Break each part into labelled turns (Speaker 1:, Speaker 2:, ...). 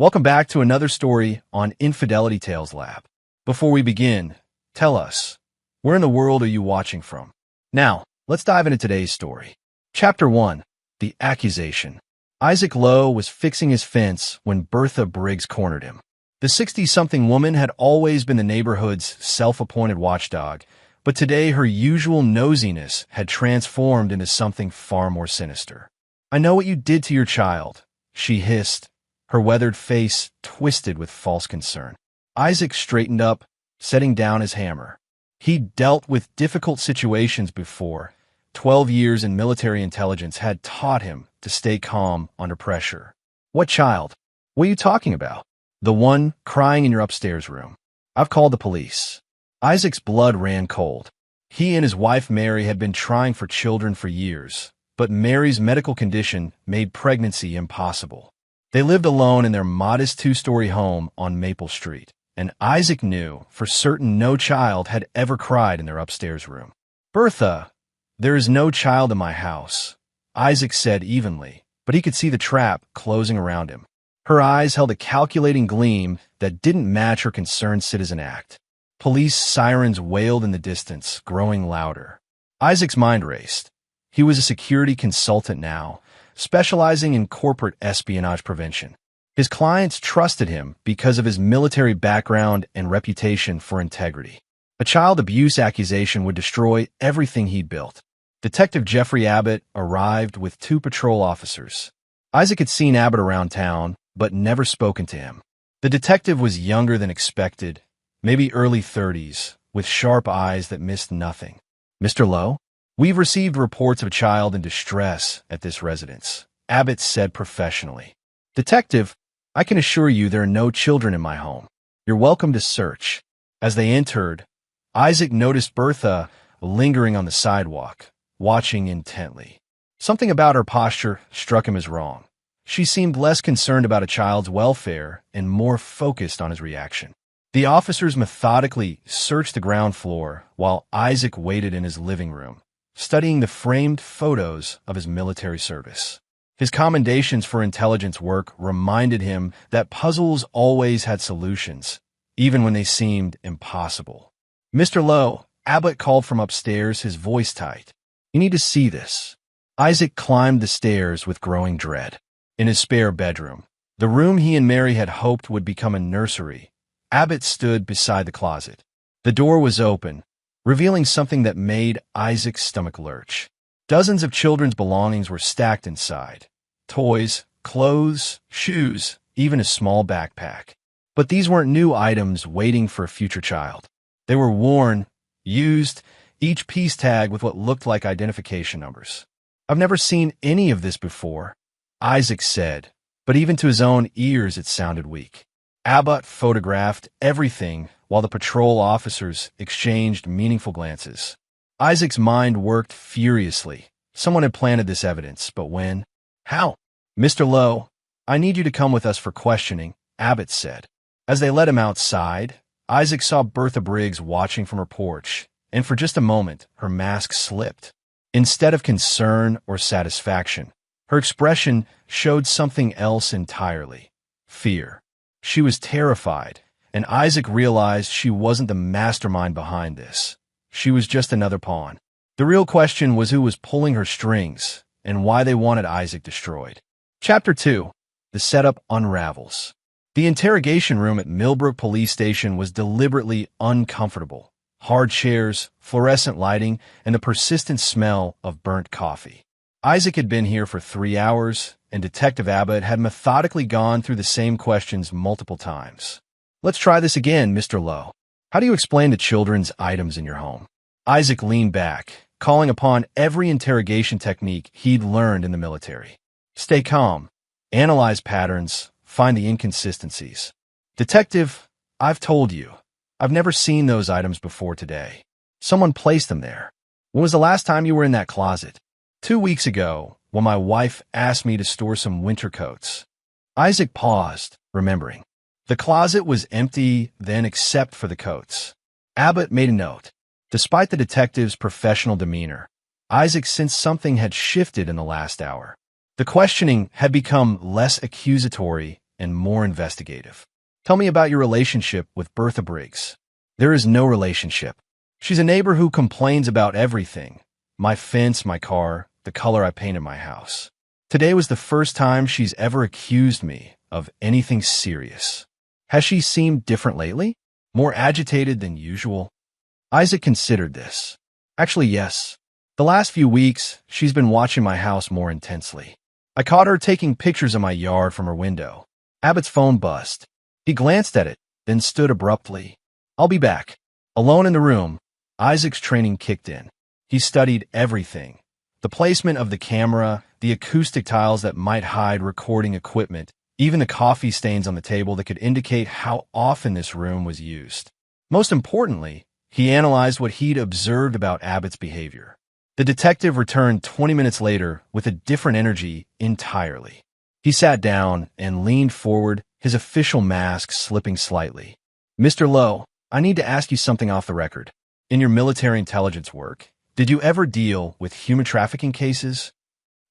Speaker 1: Welcome back to another story on Infidelity Tales Lab. Before we begin, tell us, where in the world are you watching from? Now, let's dive into today's story. Chapter 1. The Accusation. Isaac Lowe was fixing his fence when Bertha Briggs cornered him. The 60-something woman had always been the neighborhood's self-appointed watchdog, but today her usual nosiness had transformed into something far more sinister. "I know what you did to your child," she hissed, her weathered face twisted with false concern. Isaac straightened up, setting down his hammer. He'd dealt with difficult situations before. 12 years in military intelligence had taught him to stay calm under pressure. "What child? What are you talking about?" "The one crying in your upstairs room. I've called the police." Isaac's blood ran cold. He and his wife Mary had been trying for children for years, but Mary's medical condition made pregnancy impossible. They lived alone in their modest two-story home on Maple Street, and Isaac knew for certain no child had ever cried in their upstairs room. "Bertha, there is no child in my house," Isaac said evenly, but he could see the trap closing around him. Her eyes held a calculating gleam that didn't match her concerned citizen act. Police sirens wailed in the distance, growing louder. Isaac's mind raced. He was a security consultant now, specializing in corporate espionage prevention. His clients trusted him because of his military background and reputation for integrity. A child abuse accusation would destroy everything he'd built. Detective Jeffrey Abbott arrived with 2 patrol officers. Isaac had seen Abbott around town, but never spoken to him. The detective was younger than expected, maybe early 30s, with sharp eyes that missed nothing. "Mr. Lowe, we've received reports of a child in distress at this residence," Abbott said professionally. "Detective, I can assure you there are no children in my home. You're welcome to search." As they entered, Isaac noticed Bertha lingering on the sidewalk, watching intently. Something about her posture struck him as wrong. She seemed less concerned about a child's welfare and more focused on his reaction. The officers methodically searched the ground floor while Isaac waited in his living room, studying the framed photos of his military service. His commendations for intelligence work reminded him that puzzles always had solutions, even when they seemed impossible. "Mr. Lowe," Abbott called from upstairs, his voice tight. "You need to see this." Isaac climbed the stairs with growing dread. In his spare bedroom, the room he and Mary had hoped would become a nursery, Abbott stood beside the closet. The door was open, revealing something that made Isaac's stomach lurch. Dozens of children's belongings were stacked inside. Toys, clothes, shoes, even a small backpack. But these weren't new items waiting for a future child. They were worn, used, each piece tagged with what looked like identification numbers. "I've never seen any of this before," Isaac said, but even to his own ears it sounded weak. Abbott photographed everything while the patrol officers exchanged meaningful glances. Isaac's mind worked furiously. Someone had planted this evidence, but when? How? "Mr. Lowe, I need you to come with us for questioning," Abbott said. As they led him outside, Isaac saw Bertha Briggs watching from her porch, and for just a moment, her mask slipped. Instead of concern or satisfaction, her expression showed something else entirely: fear. She was terrified, and Isaac realized she wasn't the mastermind behind this. She was just another pawn. The real question was who was pulling her strings, and why they wanted Isaac destroyed. Chapter 2. The Setup Unravels. The interrogation room at Millbrook Police Station was deliberately uncomfortable. Hard chairs, fluorescent lighting, and the persistent smell of burnt coffee. Isaac had been here for 3 hours, and Detective Abbott had methodically gone through the same questions multiple times. "Let's try this again, Mr. Lowe. How do you explain the children's items in your home?" Isaac leaned back, calling upon every interrogation technique he'd learned in the military. "Stay calm. Analyze patterns. Find the inconsistencies." "Detective, I've told you. I've never seen those items before today. Someone placed them there. When was the last time you were in that closet?" 2 weeks ago, when my wife asked me to store some winter coats." Isaac paused, remembering. The closet was empty then except for the coats. Abbott made a note. Despite the detective's professional demeanor, Isaac sensed something had shifted in the last hour. The questioning had become less accusatory and more investigative. Tell me about your relationship with Bertha Briggs. There is no relationship. She's a neighbor who complains about everything. My fence, my car, the color I painted my house. Today was the first time she's ever accused me of anything serious. Has she seemed different lately? More agitated than usual? Isaac considered this. Actually, yes. The last few weeks, she's been watching my house more intensely. I caught her taking pictures of my yard from her window. Abbott's phone buzzed. He glanced at it, then stood abruptly. I'll be back. Alone in the room, Isaac's training kicked in. He studied everything. The placement of the camera, the acoustic tiles that might hide recording equipment, even the coffee stains on the table that could indicate how often this room was used. Most importantly, he analyzed what he'd observed about Abbott's behavior. The detective returned 20 minutes later with a different energy entirely. He sat down and leaned forward, his official mask slipping slightly. Mr. Lowe, I need to ask you something off the record. In your military intelligence work, did you ever deal with human trafficking cases?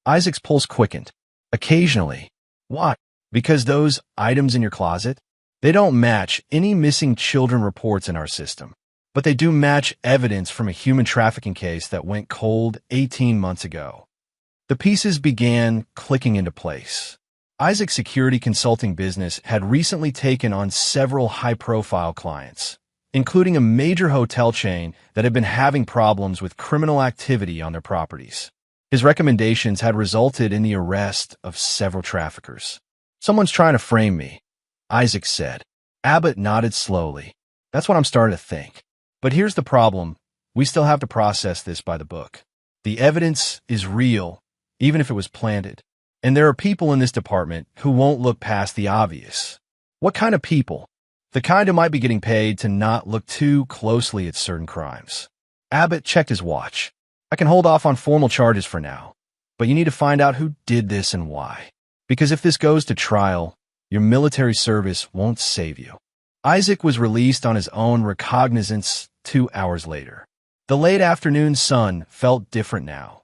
Speaker 1: Isaac's pulse quickened. Occasionally. Why? Because those items in your closet? They don't match any missing children reports in our system. But they do match evidence from a human trafficking case that went cold 18 months ago. The pieces began clicking into place. Isaac's security consulting business had recently taken on several high-profile clients, including a major hotel chain that had been having problems with criminal activity on their properties. His recommendations had resulted in the arrest of several traffickers. Someone's trying to frame me, Isaac said. Abbott nodded slowly. That's what I'm starting to think. But here's the problem. We still have to process this by the book. The evidence is real, even if it was planted. And there are people in this department who won't look past the obvious. What kind of people? The kind who might be getting paid to not look too closely at certain crimes. Abbott checked his watch. I can hold off on formal charges for now, but you need to find out who did this and why. Because if this goes to trial, your military service won't save you. Isaac was released on his own recognizance 2 hours later. The late afternoon sun felt different now.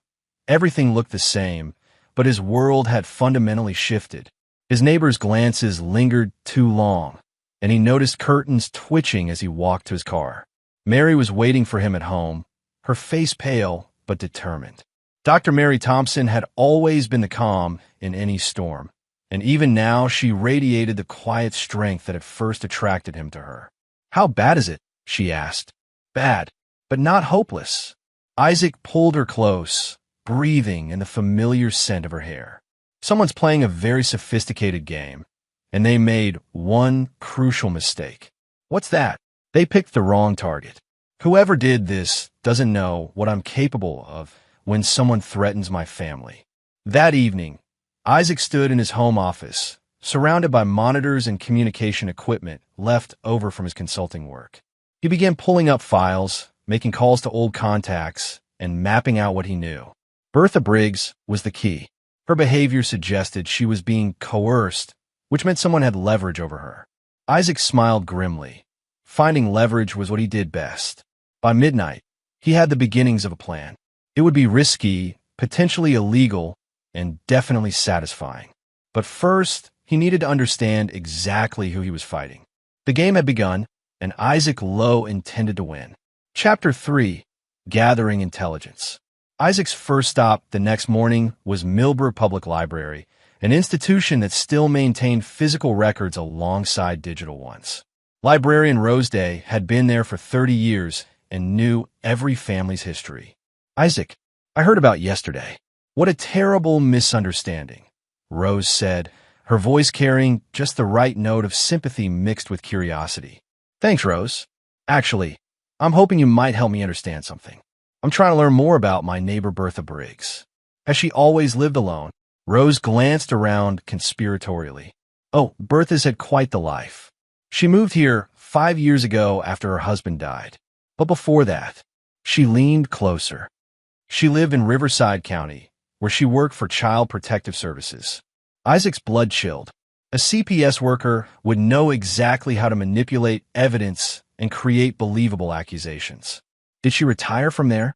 Speaker 1: Everything looked the same, but his world had fundamentally shifted. His neighbor's glances lingered too long, and he noticed curtains twitching as he walked to his car. Mary was waiting for him at home, her face pale but determined. Dr. Mary Thompson had always been the calm in any storm, and even now she radiated the quiet strength that had first attracted him to her. How bad is it? She asked. Bad, but not hopeless. Isaac pulled her close, breathing in the familiar scent of her hair. Someone's playing a very sophisticated game, and they made one crucial mistake. What's that? They picked the wrong target. Whoever did this doesn't know what I'm capable of when someone threatens my family. That evening, Isaac stood in his home office, surrounded by monitors and communication equipment left over from his consulting work. He began pulling up files, making calls to old contacts, and mapping out what he knew. Bertha Briggs was the key. Her behavior suggested she was being coerced, which meant someone had leverage over her. Isaac smiled grimly. Finding leverage was what he did best. By midnight, he had the beginnings of a plan. It would be risky, potentially illegal, and definitely satisfying. But first, he needed to understand exactly who he was fighting. The game had begun, and Isaac Lowe intended to win. Chapter 3, Gathering Intelligence. Isaac's first stop the next morning was Millbrook Public Library, an institution that still maintained physical records alongside digital ones. Librarian Rose Day had been there for 30 years and knew every family's history. Isaac, I heard about yesterday. What a terrible misunderstanding, Rose said, her voice carrying just the right note of sympathy mixed with curiosity. Thanks, Rose. Actually, I'm hoping you might help me understand something. I'm trying to learn more about my neighbor Bertha Briggs. Has she always lived alone? Rose glanced around conspiratorially. Oh, Bertha's had quite the life. She moved here 5 years ago after her husband died. But before that, she leaned closer. She lived in Riverside County, where she worked for Child Protective Services. Isaac's blood chilled. A CPS worker would know exactly how to manipulate evidence and create believable accusations. Did she retire from there?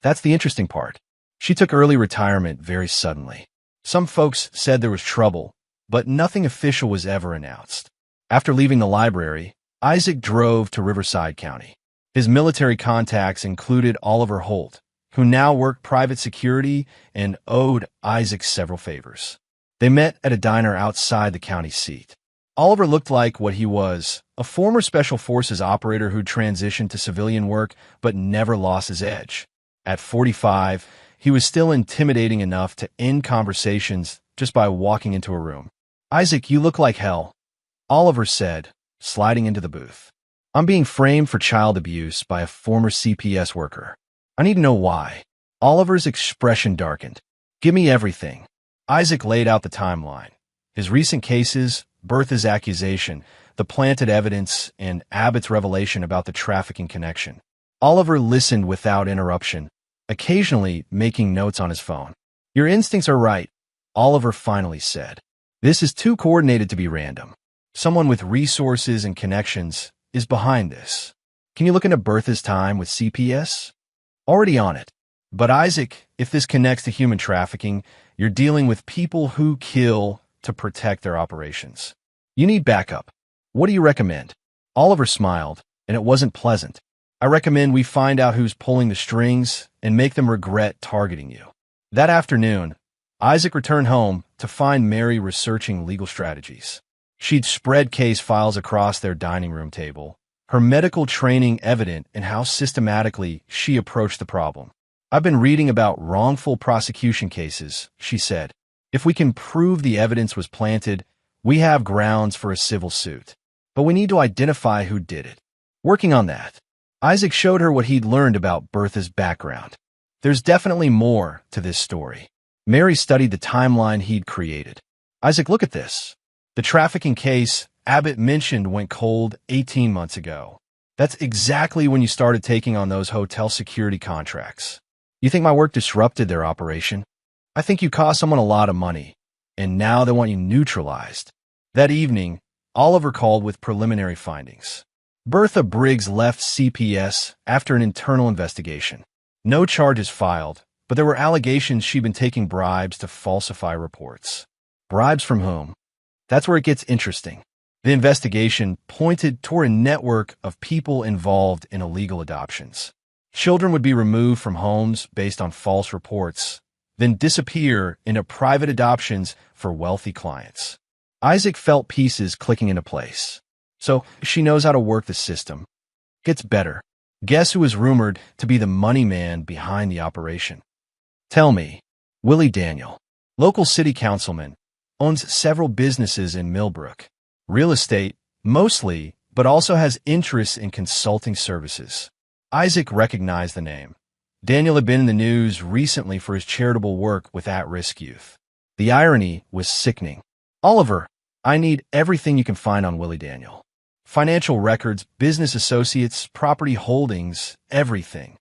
Speaker 1: That's the interesting part. She took early retirement very suddenly. Some folks said there was trouble, but nothing official was ever announced. After leaving the library, Isaac drove to Riverside County. His military contacts included Oliver Holt, who now worked private security and owed Isaac several favors. They met at a diner outside the county seat. Oliver looked like what he was, a former Special Forces operator who transitioned to civilian work but never lost his edge. At 45, he was still intimidating enough to end conversations just by walking into a room. "Isaac, you look like hell," Oliver said, sliding into the booth. "I'm being framed for child abuse by a former CPS worker. I need to know why." Oliver's expression darkened. "Give me everything." Isaac laid out the timeline. His recent cases, Bertha's accusation, the planted evidence, and Abbott's revelation about the trafficking connection. Oliver listened without interruption, occasionally making notes on his phone. "Your instincts are right," Oliver finally said. "This is too coordinated to be random. Someone with resources and connections is behind this. Can you look into Bertha's time with CPS?" "Already on it. But Isaac, if this connects to human trafficking, you're dealing with people who kill to protect their operations. You need backup. What do you recommend?" Oliver smiled, and it wasn't pleasant. "I recommend we find out who's pulling the strings and make them regret targeting you." That afternoon, Isaac returned home to find Mary researching legal strategies. She'd spread case files across their dining room table, her medical training evident in how systematically she approached the problem. "I've been reading about wrongful prosecution cases," she said. "If we can prove the evidence was planted, we have grounds for a civil suit. But we need to identify who did it." Working on that, Isaac showed her what he'd learned about Bertha's background. There's definitely more to this story. Mary studied the timeline he'd created. "Isaac, look at this. The trafficking case Abbott mentioned went cold 18 months ago. That's exactly when you started taking on those hotel security contracts. You think my work disrupted their operation? I think you cost someone a lot of money, and now they want you neutralized." That evening, Oliver called with preliminary findings. Bertha Briggs left CPS after an internal investigation. No charges filed, but there were allegations she'd been taking bribes to falsify reports. Bribes from whom? That's where it gets interesting. The investigation pointed toward a network of people involved in illegal adoptions. Children would be removed from homes based on false reports, then disappear into private adoptions for wealthy clients. Isaac felt pieces clicking into place. So she knows how to work the system. Gets better. Guess who is rumored to be the money man behind the operation? Tell me. Willie Daniel, local city councilman, owns several businesses in Millbrook. Real estate, mostly, but also has interests in consulting services. Isaac recognized the name. Daniel had been in the news recently for his charitable work with at-risk youth. The irony was sickening. "Oliver, I need everything you can find on Willie Daniel. Financial records, business associates, property holdings, everything.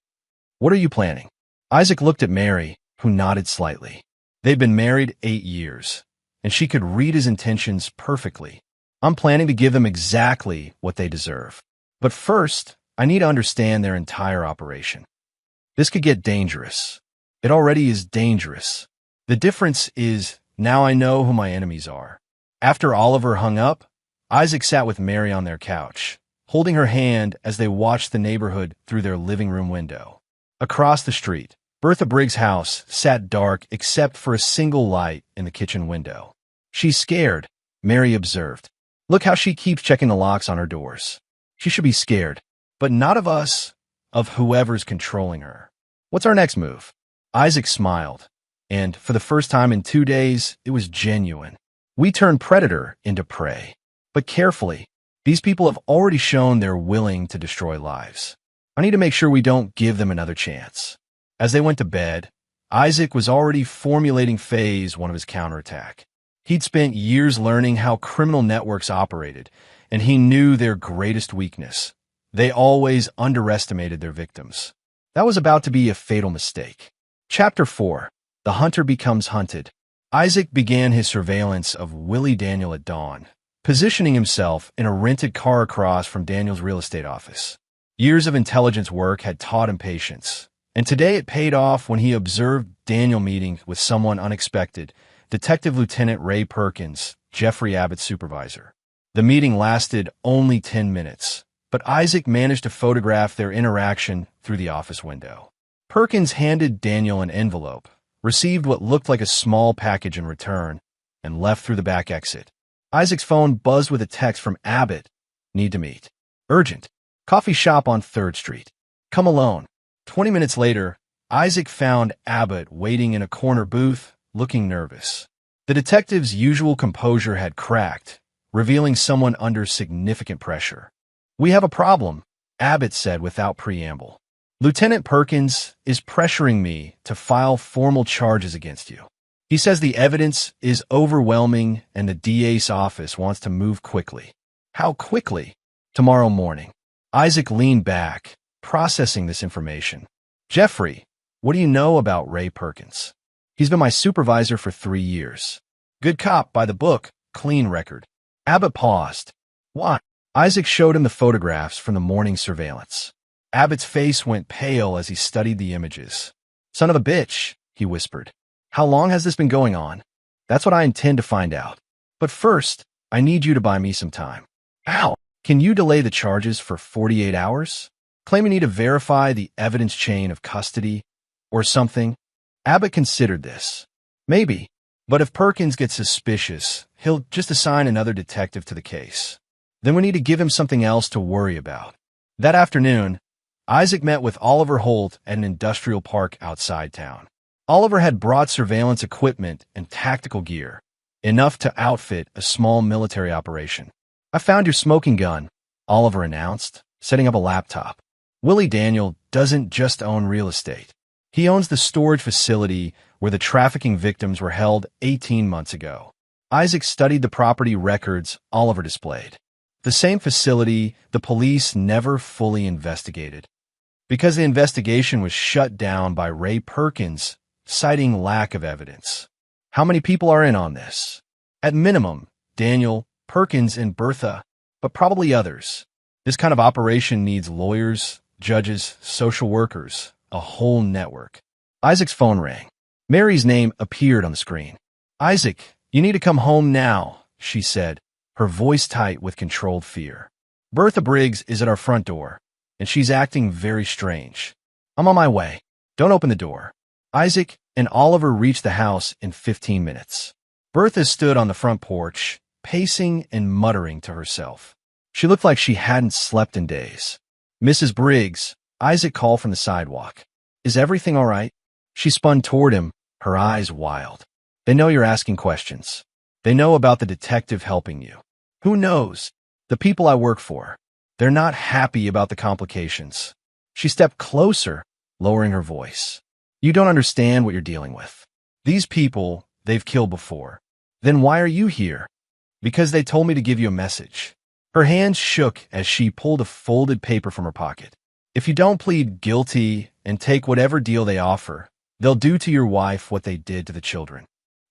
Speaker 1: What are you planning?" Isaac looked at Mary, who nodded slightly. They'd been married 8 years, and she could read his intentions perfectly. "I'm planning to give them exactly what they deserve. But first, I need to understand their entire operation. This could get dangerous. It already is dangerous. The difference is now I know who my enemies are." After Oliver hung up, Isaac sat with Mary on their couch, holding her hand as they watched the neighborhood through their living room window. Across the street, Bertha Briggs' house sat dark except for a single light in the kitchen window. "She's scared," Mary observed. "Look how she keeps checking the locks on her doors. She should be scared, but not of us, of whoever's controlling her. What's our next move?" Isaac smiled, and for the first time in 2 days, it was genuine. "We turn predator into prey. But carefully, these people have already shown they're willing to destroy lives. I need to make sure we don't give them another chance." As they went to bed, Isaac was already formulating phase 1 of his counterattack. He'd spent years learning how criminal networks operated, and he knew their greatest weakness. They always underestimated their victims. That was about to be a fatal mistake. Chapter 4. The Hunter Becomes Hunted. Isaac began his surveillance of Willie Daniel at dawn, positioning himself in a rented car across from Daniel's real estate office. Years of intelligence work had taught him patience, and today it paid off when he observed Daniel meeting with someone unexpected, Detective Lieutenant Ray Perkins, Jeffrey Abbott's supervisor. The meeting lasted only 10 minutes, but Isaac managed to photograph their interaction through the office window. Perkins handed Daniel an envelope, received what looked like a small package in return, and left through the back exit. Isaac's phone buzzed with a text from Abbott. Need to meet. Urgent. Coffee shop on 3rd Street. Come alone. 20 minutes later, Isaac found Abbott waiting in a corner booth, looking nervous. The detective's usual composure had cracked, revealing someone under significant pressure. We have a problem, Abbott said without preamble. Lieutenant Perkins is pressuring me to file formal charges against you. He says the evidence is overwhelming and the DA's office wants to move quickly. How quickly? Tomorrow morning. Isaac leaned back, processing this information. Jeffrey, what do you know about Ray Perkins? He's been my supervisor for 3 years. Good cop by the book, clean record. Abbott paused. Why? Isaac showed him the photographs from the morning surveillance. Abbott's face went pale as he studied the images. Son of a bitch, he whispered. How long has this been going on? That's what I intend to find out. But first, I need you to buy me some time. Ow! Can you delay the charges for 48 hours? Claim you need to verify the evidence chain of custody or something? Abbott considered this. Maybe. But if Perkins gets suspicious, he'll just assign another detective to the case. Then we need to give him something else to worry about. That afternoon, Isaac met with Oliver Holt at an industrial park outside town. Oliver had brought surveillance equipment and tactical gear, enough to outfit a small military operation. I found your smoking gun, Oliver announced, setting up a laptop. Willie Daniel doesn't just own real estate. He owns the storage facility where the trafficking victims were held 18 months ago. Isaac studied the property records Oliver displayed. The same facility the police never fully investigated, because the investigation was shut down by Ray Perkins, citing lack of evidence. How many people are in on this? At minimum, Daniel, Perkins, and Bertha, but probably others. This kind of operation needs lawyers, judges, social workers, a whole network. Isaac's phone rang. Mary's name appeared on the screen. Isaac, you need to come home now, she said, her voice tight with controlled fear. Bertha Briggs is at our front door, and she's acting very strange. I'm on my way. Don't open the door. Isaac and Oliver reached the house in 15 minutes. Bertha stood on the front porch, pacing and muttering to herself. She looked like she hadn't slept in days. Mrs. Briggs, Isaac called from the sidewalk. Is everything all right? She spun toward him, her eyes wild. They know you're asking questions. They know about the detective helping you. Who knows? The people I work for. They're not happy about the complications. She stepped closer, lowering her voice. You don't understand what you're dealing with. These people, they've killed before. Then why are you here? Because they told me to give you a message. Her hands shook as she pulled a folded paper from her pocket. If you don't plead guilty and take whatever deal they offer, they'll do to your wife what they did to the children.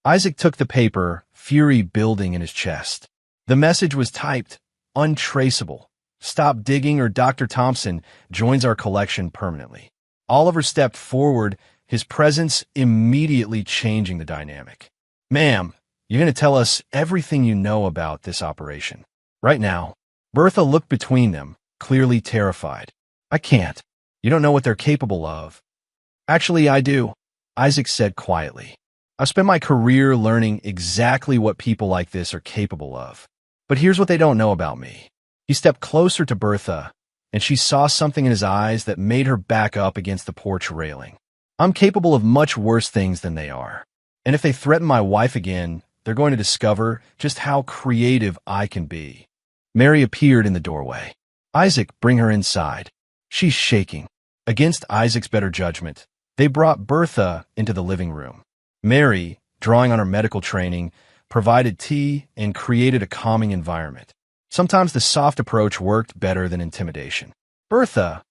Speaker 1: Isaac took the paper, fury building in his chest. The message was typed, untraceable. Stop digging or Dr. Thompson joins our collection permanently. Oliver stepped forward, his presence immediately changing the dynamic. Ma'am, you're going to tell us everything you know about this operation. Right now. Bertha looked between them, clearly terrified. I can't. You don't know what they're capable of. Actually, I do, Isaac said quietly. I've spent my career learning exactly what people like this are capable of. But here's what they don't know about me. He stepped closer to Bertha, and she saw something in his eyes that made her back up against the porch railing. I'm capable of much worse things than they are. And if they threaten my wife again, they're going to discover just how creative I can be. Mary appeared in the doorway. Isaac, bring her inside. She's shaking. Against Isaac's better judgment, they brought Bertha into the living room. Mary, drawing on her medical training, provided tea and created a calming environment. Sometimes the soft approach worked better than intimidation. Bertha,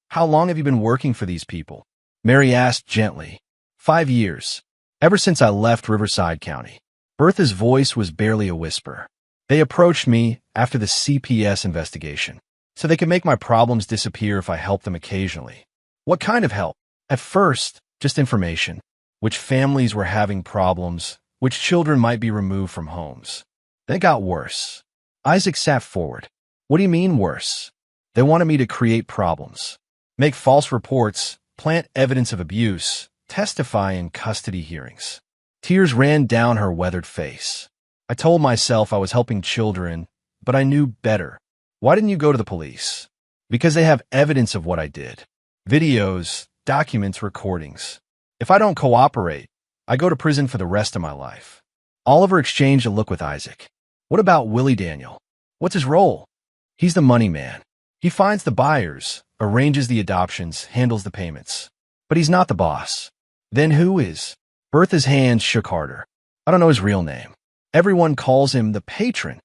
Speaker 1: how long have you been working for these people? Mary asked gently. 5 years. Ever since I left Riverside County. Bertha's voice was barely a whisper. They approached me after the CPS investigation, so they could make my problems disappear if I helped them occasionally. What kind of help? At first, just information. Which families were having problems, which children might be removed from homes. Then it got worse. Isaac sat forward. What do you mean worse? They wanted me to create problems, make false reports, plant evidence of abuse, testify in custody hearings. Tears ran down her weathered face. I told myself I was helping children, but I knew better. Why didn't you go to the police? Because they have evidence of what I did. Videos, documents, recordings. If I don't cooperate, I go to prison for the rest of my life. Oliver exchanged a look with Isaac. What about Willie Daniel? What's his role? He's the money man. He finds the buyers, arranges the adoptions, handles the payments. But he's not the boss. Then who is? Bertha's hands shook harder. I don't know his real name. Everyone calls him the patron.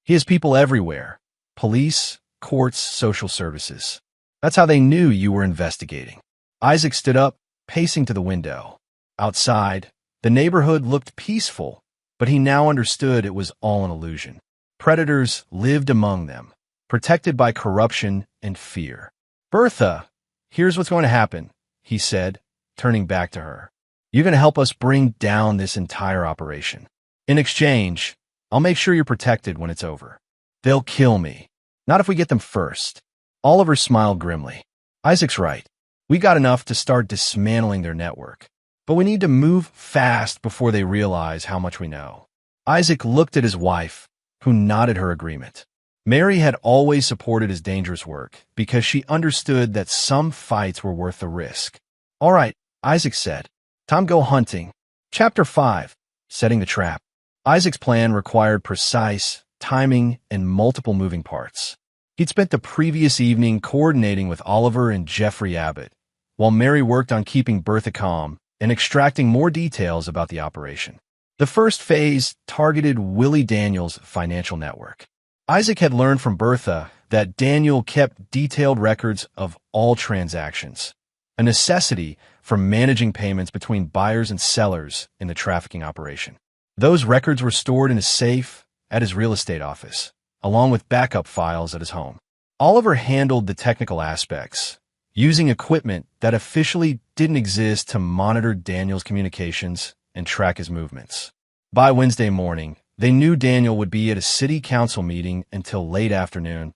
Speaker 1: He has people everywhere. Police, courts, social services. That's how they knew you were investigating. Isaac stood up, pacing to the window. Outside, the neighborhood looked peaceful, but he now understood it was all an illusion. Predators lived among them, protected by corruption and fear. Bertha, here's what's going to happen, he said, turning back to her. You're going to help us bring down this entire operation. In exchange, I'll make sure you're protected when it's over. They'll kill me. Not if we get them first. Oliver smiled grimly. Isaac's right. We got enough to start dismantling their network. But we need to move fast before they realize how much we know. Isaac looked at his wife, who nodded her agreement. Mary had always supported his dangerous work because she understood that some fights were worth the risk. All right, Isaac said. Time to go hunting. Chapter 5. Setting the Trap. Isaac's plan required precise timing and multiple moving parts. He'd spent the previous evening coordinating with Oliver and Jeffrey Abbott, while Mary worked on keeping Bertha calm and extracting more details about the operation. The first phase targeted Willie Daniel's financial network. Isaac had learned from Bertha that Daniel kept detailed records of all transactions, a necessity for managing payments between buyers and sellers in the trafficking operation. Those records were stored in a safe at his real estate office, along with backup files at his home. Oliver handled the technical aspects, using equipment that officially didn't exist to monitor Daniel's communications and track his movements. By Wednesday morning, they knew Daniel would be at a city council meeting until late afternoon,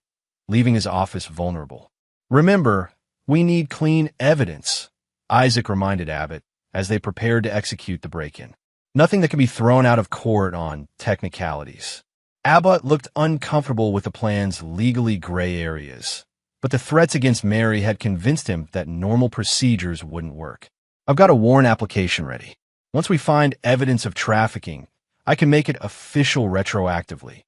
Speaker 1: leaving his office vulnerable. Remember, we need clean evidence, Isaac reminded Abbott as they prepared to execute the break-in. Nothing that can be thrown out of court on technicalities. Abbott looked uncomfortable with the plan's legally gray areas, but the threats against Mary had convinced him that normal procedures wouldn't work. I've got a warrant application ready. Once we find evidence of trafficking, I can make it official retroactively.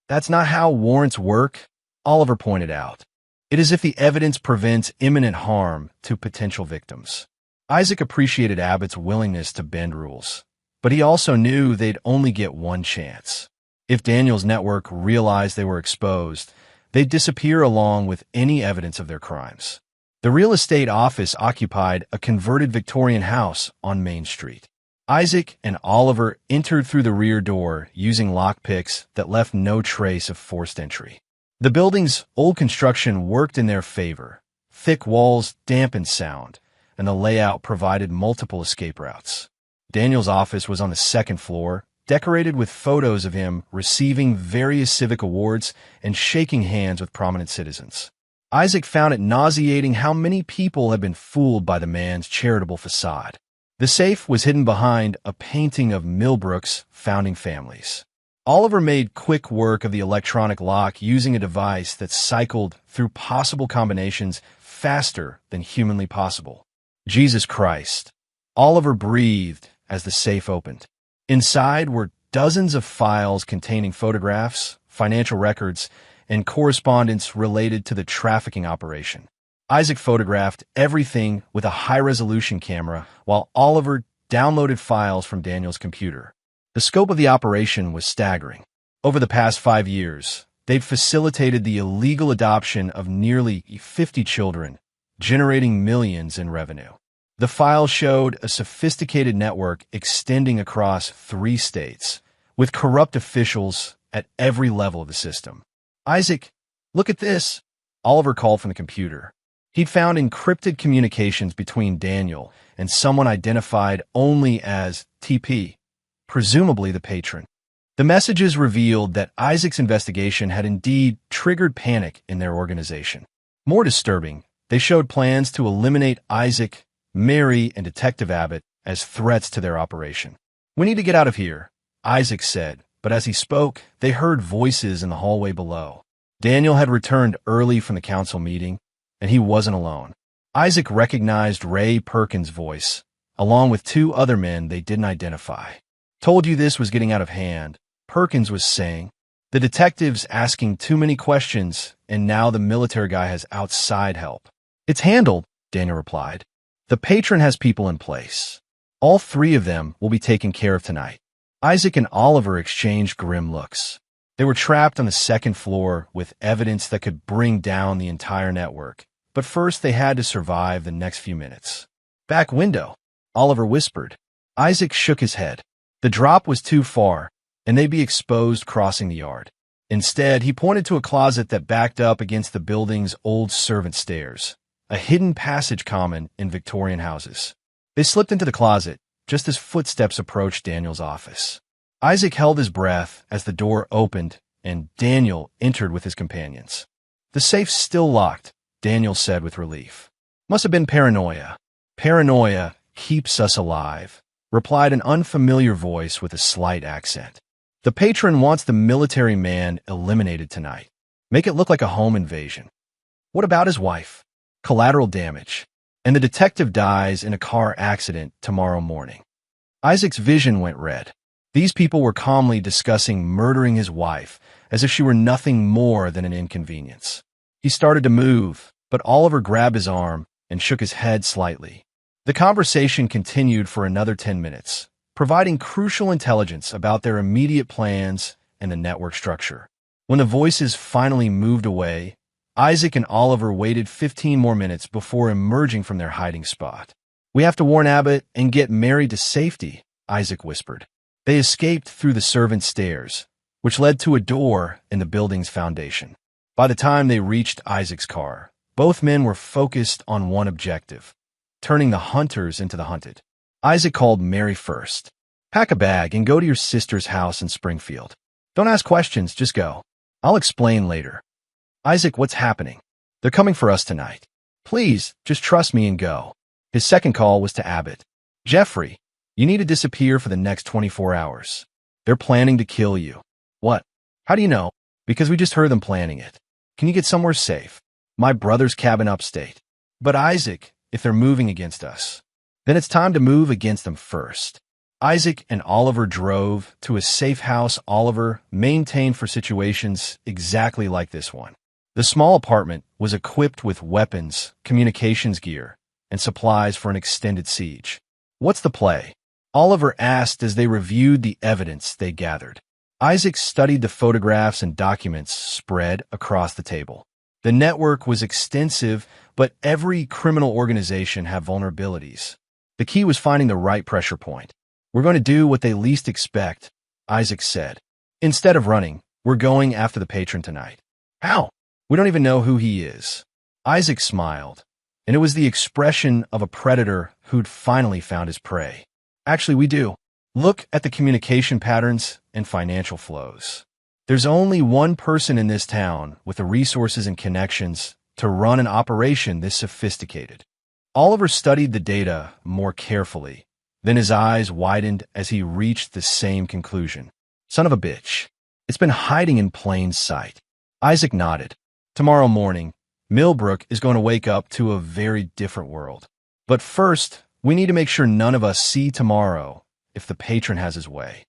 Speaker 1: That's not how warrants work, Oliver pointed out. It is if the evidence prevents imminent harm to potential victims. Isaac appreciated Abbott's willingness to bend rules, but he also knew they'd only get one chance. If Daniel's network realized they were exposed, they'd disappear along with any evidence of their crimes. The real estate office occupied a converted Victorian house on Main Street. Isaac and Oliver entered through the rear door using lockpicks that left no trace of forced entry. The building's old construction worked in their favor. Thick walls dampened sound, and the layout provided multiple escape routes. Daniel's office was on the second floor, decorated with photos of him receiving various civic awards and shaking hands with prominent citizens. Isaac found it nauseating how many people had been fooled by the man's charitable facade. The safe was hidden behind a painting of Millbrook's founding families. Oliver made quick work of the electronic lock using a device that cycled through possible combinations faster than humanly possible. Jesus Christ. Oliver breathed as the safe opened. Inside were dozens of files containing photographs, financial records, and correspondence related to the trafficking operation. Isaac photographed everything with a high-resolution camera, while Oliver downloaded files from Daniel's computer. The scope of the operation was staggering. Over the past 5 years, they'd facilitated the illegal adoption of nearly 50 children, generating millions in revenue. The file showed a sophisticated network extending across 3 states, with corrupt officials at every level of the system. Isaac, look at this, Oliver called from the computer. He'd found encrypted communications between Daniel and someone identified only as TP, presumably the patron. The messages revealed that Isaac's investigation had indeed triggered panic in their organization. More disturbing, they showed plans to eliminate Isaac, Mary, and Detective Abbott as threats to their operation. "We need to get out of here," Isaac said, but as he spoke, they heard voices in the hallway below. Daniel had returned early from the council meeting, and he wasn't alone. Isaac recognized Ray Perkins' voice, along with two other men they didn't identify. "Told you this was getting out of hand," Perkins was saying. "The detective's asking too many questions, and now the military guy has outside help." "It's handled," Daniel replied. "The patron has people in place. All three of them will be taken care of tonight." Isaac and Oliver exchanged grim looks. They were trapped on the second floor with evidence that could bring down the entire network. But first they had to survive the next few minutes. "Back window," Oliver whispered. Isaac shook his head. The drop was too far, and they'd be exposed crossing the yard. Instead, he pointed to a closet that backed up against the building's old servant stairs, a hidden passage common in Victorian houses. They slipped into the closet just as footsteps approached Daniel's office. Isaac held his breath as the door opened and Daniel entered with his companions. "The safe's still locked," Daniel said with relief. "Must have been paranoia." "Paranoia keeps us alive," replied an unfamiliar voice with a slight accent. "The patron wants the military man eliminated tonight. Make it look like a home invasion." "What about his wife?" "Collateral damage. And the detective dies in a car accident tomorrow morning." Isaac's vision went red. These people were calmly discussing murdering his wife as if she were nothing more than an inconvenience. He started to move, but Oliver grabbed his arm and shook his head slightly. The conversation continued for another 10 minutes, providing crucial intelligence about their immediate plans and the network structure. When the voices finally moved away, Isaac and Oliver waited 15 more minutes before emerging from their hiding spot. "We have to warn Abbott and get Mary to safety," Isaac whispered. They escaped through the servants' stairs, which led to a door in the building's foundation. By the time they reached Isaac's car, both men were focused on one objective: turning the hunters into the hunted. Isaac called Mary first. "Pack a bag and go to your sister's house in Springfield. Don't ask questions, just go. I'll explain later." "Isaac, what's happening?" "They're coming for us tonight. Please, just trust me and go." His second call was to Abbott. "Jeffrey, you need to disappear for the next 24 hours. They're planning to kill you." "What? How do you know?" "Because we just heard them planning it. Can you get somewhere safe?" "My brother's cabin upstate." "But Isaac, if they're moving against us, then it's time to move against them first." Isaac and Oliver drove to a safe house Oliver maintained for situations exactly like this one. The small apartment was equipped with weapons, communications gear, and supplies for an extended siege. "What's the play?" Oliver asked as they reviewed the evidence they gathered. Isaac studied the photographs and documents spread across the table. The network was extensive, but every criminal organization had vulnerabilities. The key was finding the right pressure point. "We're going to do what they least expect," Isaac said. "Instead of running, we're going after the patron tonight." "How?" "We don't even know who he is." Isaac smiled, and it was the expression of a predator who'd finally found his prey. "Actually, we do. Look at the communication patterns and financial flows. There's only one person in this town with the resources and connections to run an operation this sophisticated." Oliver studied the data more carefully. Then his eyes widened as he reached the same conclusion. "Son of a bitch. It's been hiding in plain sight." Isaac nodded. "Tomorrow morning, Millbrook is going to wake up to a very different world. But first, we need to make sure none of us see tomorrow if the patron has his way."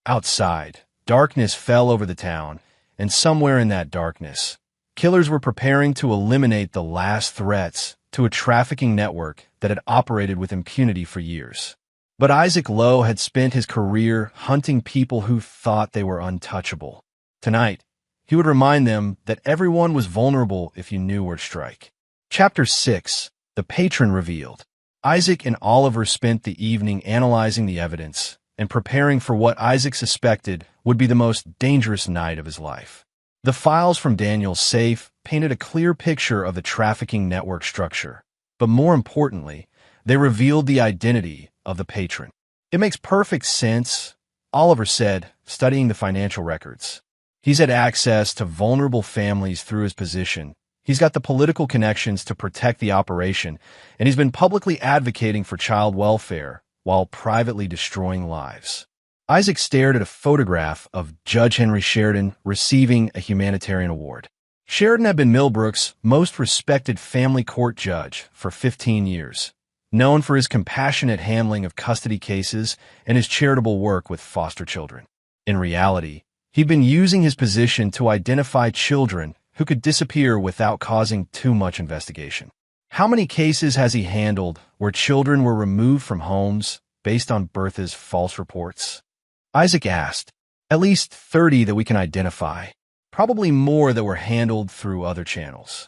Speaker 1: Outside, darkness fell over the town, and somewhere in that darkness, killers were preparing to eliminate the last threats to a trafficking network that had operated with impunity for years. But Isaac Lowe had spent his career hunting people who thought they were untouchable. Tonight, he would remind them that everyone was vulnerable if you knew where to strike. Chapter 6: The Patron Revealed. Isaac and Oliver spent the evening analyzing the evidence and preparing for what Isaac suspected would be the most dangerous night of his life. The files from Daniel's safe painted a clear picture of the trafficking network structure, but more importantly, they revealed the identity of the patron. "It makes perfect sense," Oliver said, studying the financial records. He's had access to vulnerable families through his position. He's got the political connections to protect the operation, and he's been publicly advocating for child welfare while privately destroying lives. Isaac stared at a photograph of Judge Henry Sheridan receiving a humanitarian award. Sheridan had been Millbrook's most respected family court judge for 15 years, known for his compassionate handling of custody cases and his charitable work with foster children. In reality, he'd been using his position to identify children who could disappear without causing too much investigation. How many cases has he handled where children were removed from homes based on Bertha's false reports? Isaac asked. At least 30 that we can identify, probably more that were handled through other channels.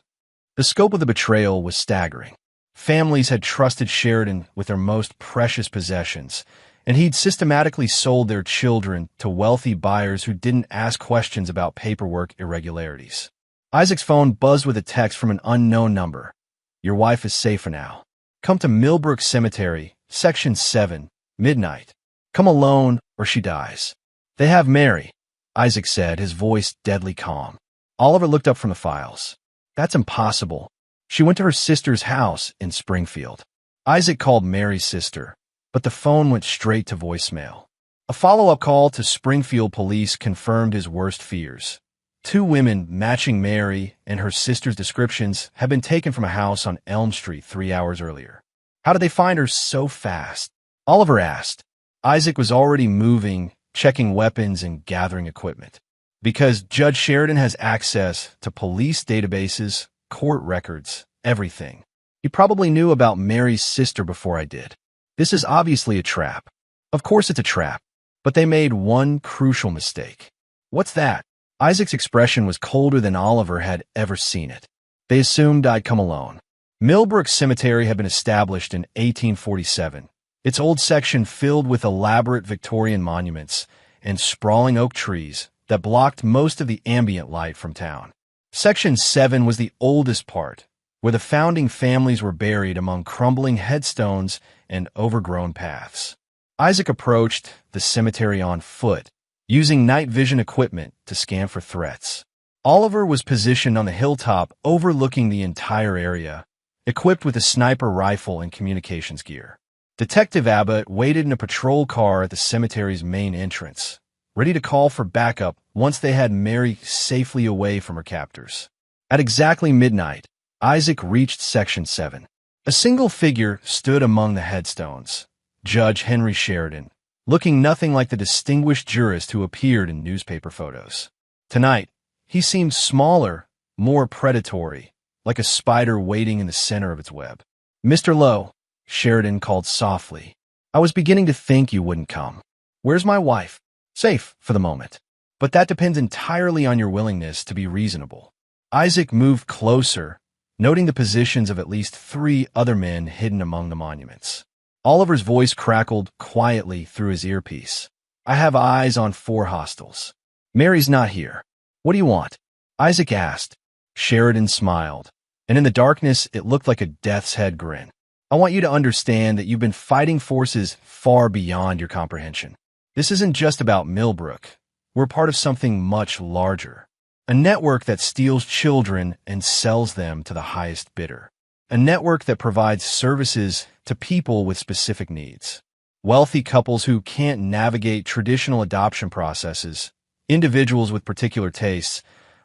Speaker 1: The scope of the betrayal was staggering. Families had trusted Sheridan with their most precious possessions, and he'd systematically sold their children to wealthy buyers who didn't ask questions about paperwork irregularities. Isaac's phone buzzed with a text from an unknown number. Your wife is safer now. Come to Millbrook Cemetery, Section 7, midnight. Come alone or she dies. They have Mary, Isaac said, his voice deadly calm. Oliver looked up from the files. That's impossible. She went to her sister's house in Springfield. Isaac called Mary's sister, but the phone went straight to voicemail. A follow-up call to Springfield police confirmed his worst fears. 2 women matching Mary and her sister's descriptions had been taken from a house on Elm Street 3 hours earlier. How did they find her so fast? Oliver asked. Isaac was already moving, checking weapons and gathering equipment. Because Judge Sheridan has access to police databases, court records, everything. He probably knew about Mary's sister before I did. This is obviously a trap. Of course it's a trap, but they made one crucial mistake. What's that? Isaac's expression was colder than Oliver had ever seen it. They assumed I'd come alone. Millbrook Cemetery had been established in 1847. Its old section filled with elaborate Victorian monuments and sprawling oak trees that blocked most of the ambient light from town. Section 7 was the oldest part, where the founding families were buried among crumbling headstones and overgrown paths. Isaac approached the cemetery on foot, using night vision equipment to scan for threats. Oliver was positioned on the hilltop overlooking the entire area, equipped with a sniper rifle and communications gear. Detective Abbott waited in a patrol car at the cemetery's main entrance, ready to call for backup once they had Mary safely away from her captors. At exactly midnight, Isaac reached Section 7. A single figure stood among the headstones, Judge Henry Sheridan, looking nothing like the distinguished jurist who appeared in newspaper photos. Tonight, he seemed smaller, more predatory, like a spider waiting in the center of its web. Mr. Lowe, Sheridan called softly. I was beginning to think you wouldn't come. Where's my wife? Safe, for the moment. But that depends entirely on your willingness to be reasonable. Isaac moved closer, noting the positions of at least 3 other men hidden among the monuments. Oliver's voice crackled quietly through his earpiece. I have eyes on 4 hostiles. Mary's not here. What do you want? Isaac asked. Sheridan smiled, and in the darkness it looked like a death's head grin. I want you to understand that you've been fighting forces far beyond your comprehension. This isn't just about Millbrook. We're part of something much larger. A network that steals children and sells them to the highest bidder. A network that provides services to people with specific needs. Wealthy couples who can't navigate traditional adoption processes, individuals with particular tastes,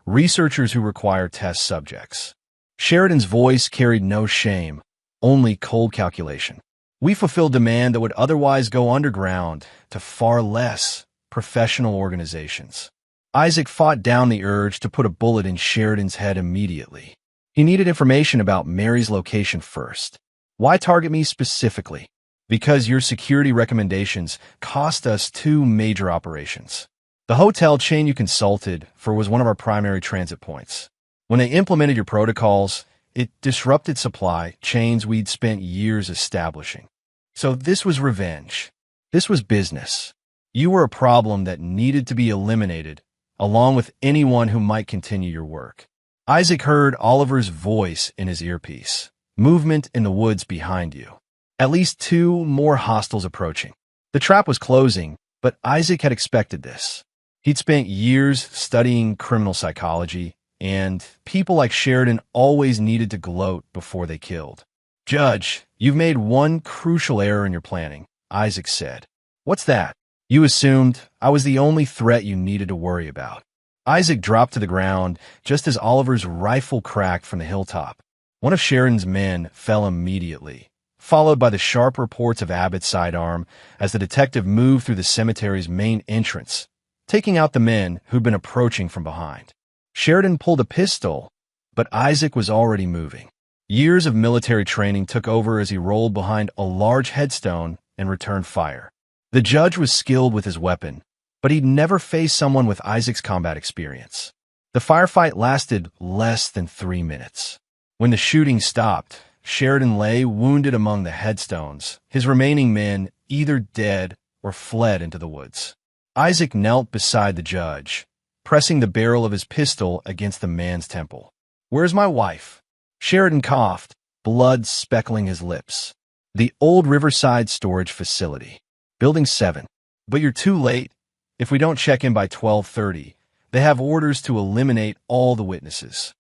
Speaker 1: researchers who require test subjects. Sheridan's voice carried no shame, only cold calculation. We fulfill demand that would otherwise go underground to far less professional organizations. Isaac fought down the urge to put a bullet in Sheridan's head immediately. He needed information about Mary's location first. Why target me specifically? Because your security recommendations cost us 2 major operations. The hotel chain you consulted for was one of our primary transit points. When they implemented your protocols, it disrupted supply chains we'd spent years establishing. So this was revenge. This was business. You were a problem that needed to be eliminated, along with anyone who might continue your work. Isaac heard Oliver's voice in his earpiece. Movement in the woods behind you. At least 2 more hostiles approaching. The trap was closing, But Isaac had expected this. He'd spent years studying criminal psychology, and people like Sheridan always needed to gloat before they killed. "Judge, you've made one crucial error in your planning," Isaac said. "What's that?" "You assumed I was the only threat you needed to worry about." Isaac dropped to the ground just as Oliver's rifle cracked from the hilltop. One of Sheridan's men fell immediately, followed by the sharp reports of Abbott's sidearm as the detective moved through the cemetery's main entrance, taking out the men who'd been approaching from behind. Sheridan pulled a pistol, but Isaac was already moving. Years of military training took over as he rolled behind a large headstone and returned fire. The judge was skilled with his weapon, but he'd never faced someone with Isaac's combat experience. The firefight lasted less than 3 minutes. When the shooting stopped, Sheridan lay wounded among the headstones, his remaining men either dead or fled into the woods. Isaac knelt beside the judge, pressing the barrel of his pistol against the man's temple. "Where's my wife?" Sheridan coughed, blood speckling his lips. "The old Riverside storage facility. Building 7. But you're too late. If we don't check in by 12:30, they have orders to eliminate all the witnesses."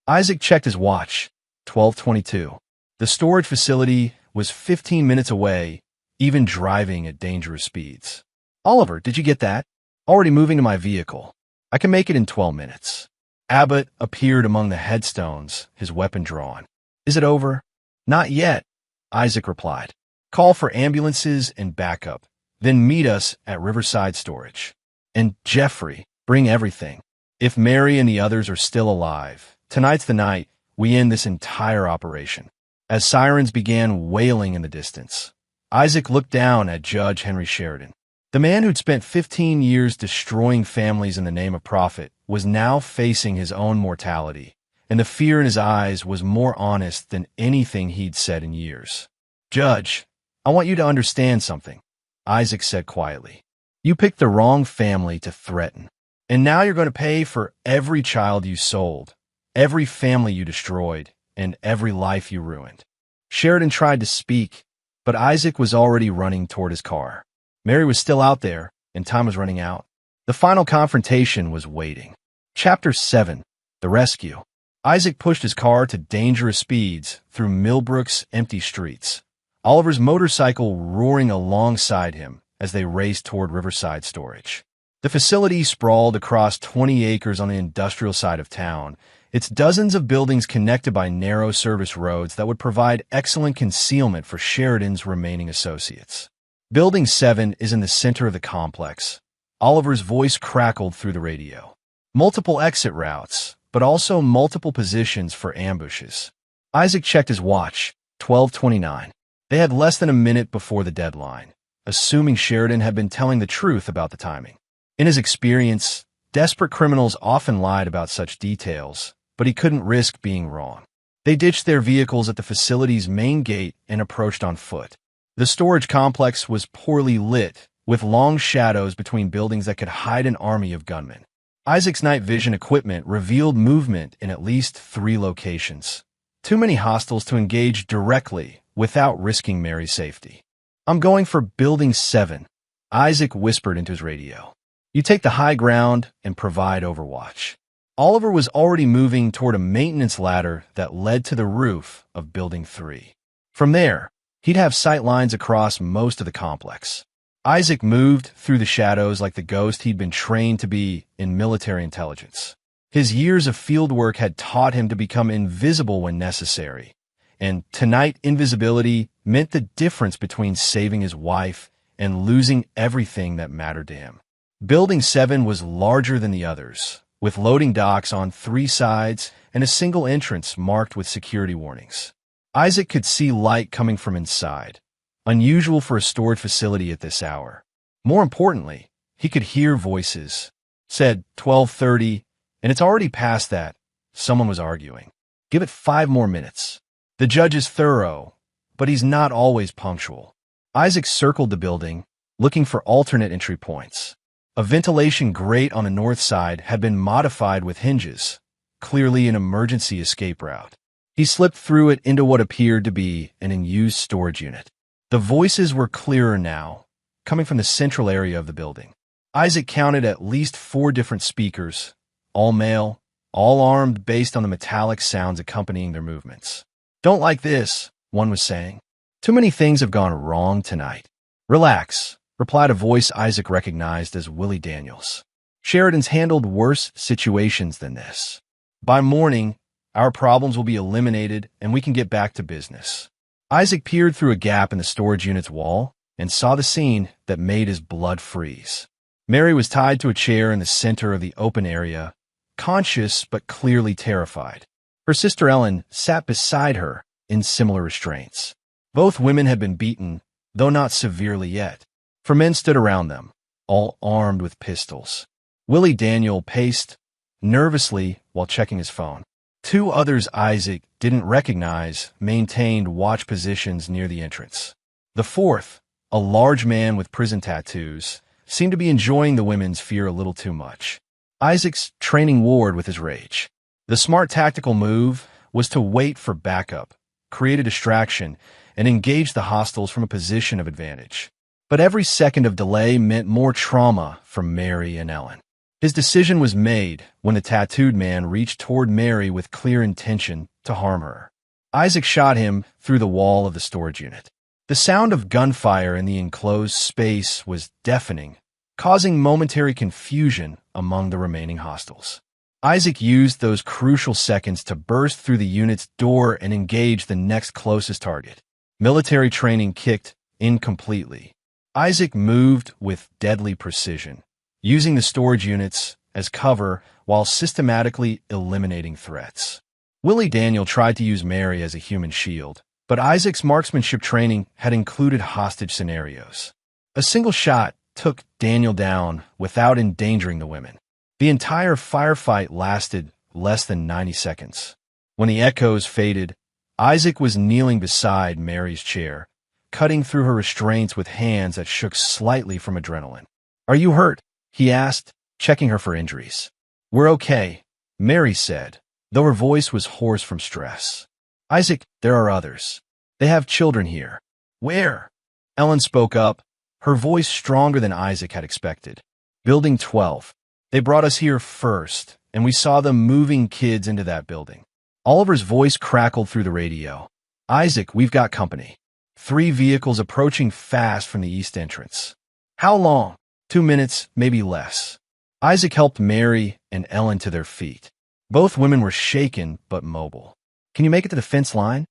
Speaker 1: Isaac checked his watch. 12:22. The storage facility was 15 minutes away, even driving at dangerous speeds. "Oliver, did you get that? Already moving to my vehicle. I can make it in 12 minutes. Abbott appeared among the headstones, his weapon drawn. "Is it over?" "Not yet," Isaac replied. "Call for ambulances and backup, then meet us at Riverside Storage. And Jeffrey, bring everything. If Mary and the others are still alive, tonight's the night we end this entire operation." As sirens began wailing in the distance, Isaac looked down at Judge Henry Sheridan. The man who'd spent 15 years destroying families in the name of profit was now facing his own mortality, and the fear in his eyes was more honest than anything he'd said in years. "Judge, I want you to understand something," Isaac said quietly. "You picked the wrong family to threaten, and now you're going to pay for every child you sold, every family you destroyed, and every life you ruined." Sheridan tried to speak, but Isaac was already running toward his car. Mary was still out there, and time was running out. The final confrontation was waiting. Chapter 7. The Rescue. Isaac pushed his car to dangerous speeds through Millbrook's empty streets, Oliver's motorcycle roaring alongside him as they raced toward Riverside Storage. The facility sprawled across 20 acres on the industrial side of town, its dozens of buildings connected by narrow service roads that would provide excellent concealment for Sheridan's remaining associates. Building 7 is in the center of the complex. Oliver's voice crackled through the radio. Multiple exit routes, but also multiple positions for ambushes. Isaac checked his watch. 12:29. They had less than a minute before the deadline, assuming Sheridan had been telling the truth about the timing. In his experience, desperate criminals often lied about such details, but he couldn't risk being wrong. They ditched their vehicles at the facility's main gate and approached on foot. The storage complex was poorly lit, with long shadows between buildings that could hide an army of gunmen. Isaac's night vision equipment revealed movement in at least 3 locations. Too many hostiles to engage directly without risking Mary's safety. "I'm going for Building 7, Isaac whispered into his radio. "You take the high ground and provide overwatch." Oliver was already moving toward a maintenance ladder that led to the roof of Building 3. From there, he'd have sight lines across most of the complex. Isaac moved through the shadows like the ghost he'd been trained to be in military intelligence. His years of field work had taught him to become invisible when necessary, and tonight invisibility meant the difference between saving his wife and losing everything that mattered to him. Building 7 was larger than the others, with loading docks on 3 sides and a single entrance marked with security warnings. Isaac could see light coming from inside, unusual for a storage facility at this hour. More importantly, he could hear voices. Said 12:30, and it's already past that. Someone was arguing. "Give it 5 more minutes." The judge is thorough, but he's not always punctual. Isaac circled the building, looking for alternate entry points. A ventilation grate on the north side had been modified with hinges, clearly an emergency escape route. He slipped through it into what appeared to be an unused storage unit. The voices were clearer now, coming from the central area of the building. Isaac counted at least 4 different speakers, all male, all armed based on the metallic sounds accompanying their movements. "Don't like this," one was saying. "Too many things have gone wrong tonight." "Relax," replied a voice Isaac recognized as Willie Daniels. "Sheridan's handled worse situations than this. By morning, our problems will be eliminated and we can get back to business." Isaac peered through a gap in the storage unit's wall and saw the scene that made his blood freeze. Mary was tied to a chair in the center of the open area, conscious but clearly terrified. Her sister Ellen sat beside her in similar restraints. Both women had been beaten, though not severely yet. 4 men stood around them, all armed with pistols. Willie Daniel paced nervously while checking his phone. 2 others Isaac didn't recognize maintained watch positions near the entrance. The 4th, a large man with prison tattoos, seemed to be enjoying the women's fear a little too much. Isaac's training warred with his rage. The smart tactical move was to wait for backup, create a distraction, and engage the hostiles from a position of advantage. But every second of delay meant more trauma for Mary and Ellen. His decision was made when the tattooed man reached toward Mary with clear intention to harm her. Isaac shot him through the wall of the storage unit. The sound of gunfire in the enclosed space was deafening, causing momentary confusion among the remaining hostiles. Isaac used those crucial seconds to burst through the unit's door and engage the next closest target. Military training kicked in completely. Isaac moved with deadly precision, using the storage units as cover while systematically eliminating threats. Willie Daniel tried to use Mary as a human shield, but Isaac's marksmanship training had included hostage scenarios. A single shot took Daniel down without endangering the women. The entire firefight lasted less than 90 seconds. When the echoes faded, Isaac was kneeling beside Mary's chair, cutting through her restraints with hands that shook slightly from adrenaline. "Are you hurt?" he asked, checking her for injuries. "We're okay," Mary said, though her voice was hoarse from stress. "Isaac, there are others. They have children here." "Where?" Ellen spoke up, her voice stronger than Isaac had expected. "Building 12. They brought us here first, and we saw them moving kids into that building." Oliver's voice crackled through the radio. "Isaac, we've got company. 3 vehicles approaching fast from the east entrance." "How long?" 2 minutes, maybe less." Isaac helped Mary and Ellen to their feet. Both women were shaken but mobile. "Can you make it to the fence line?"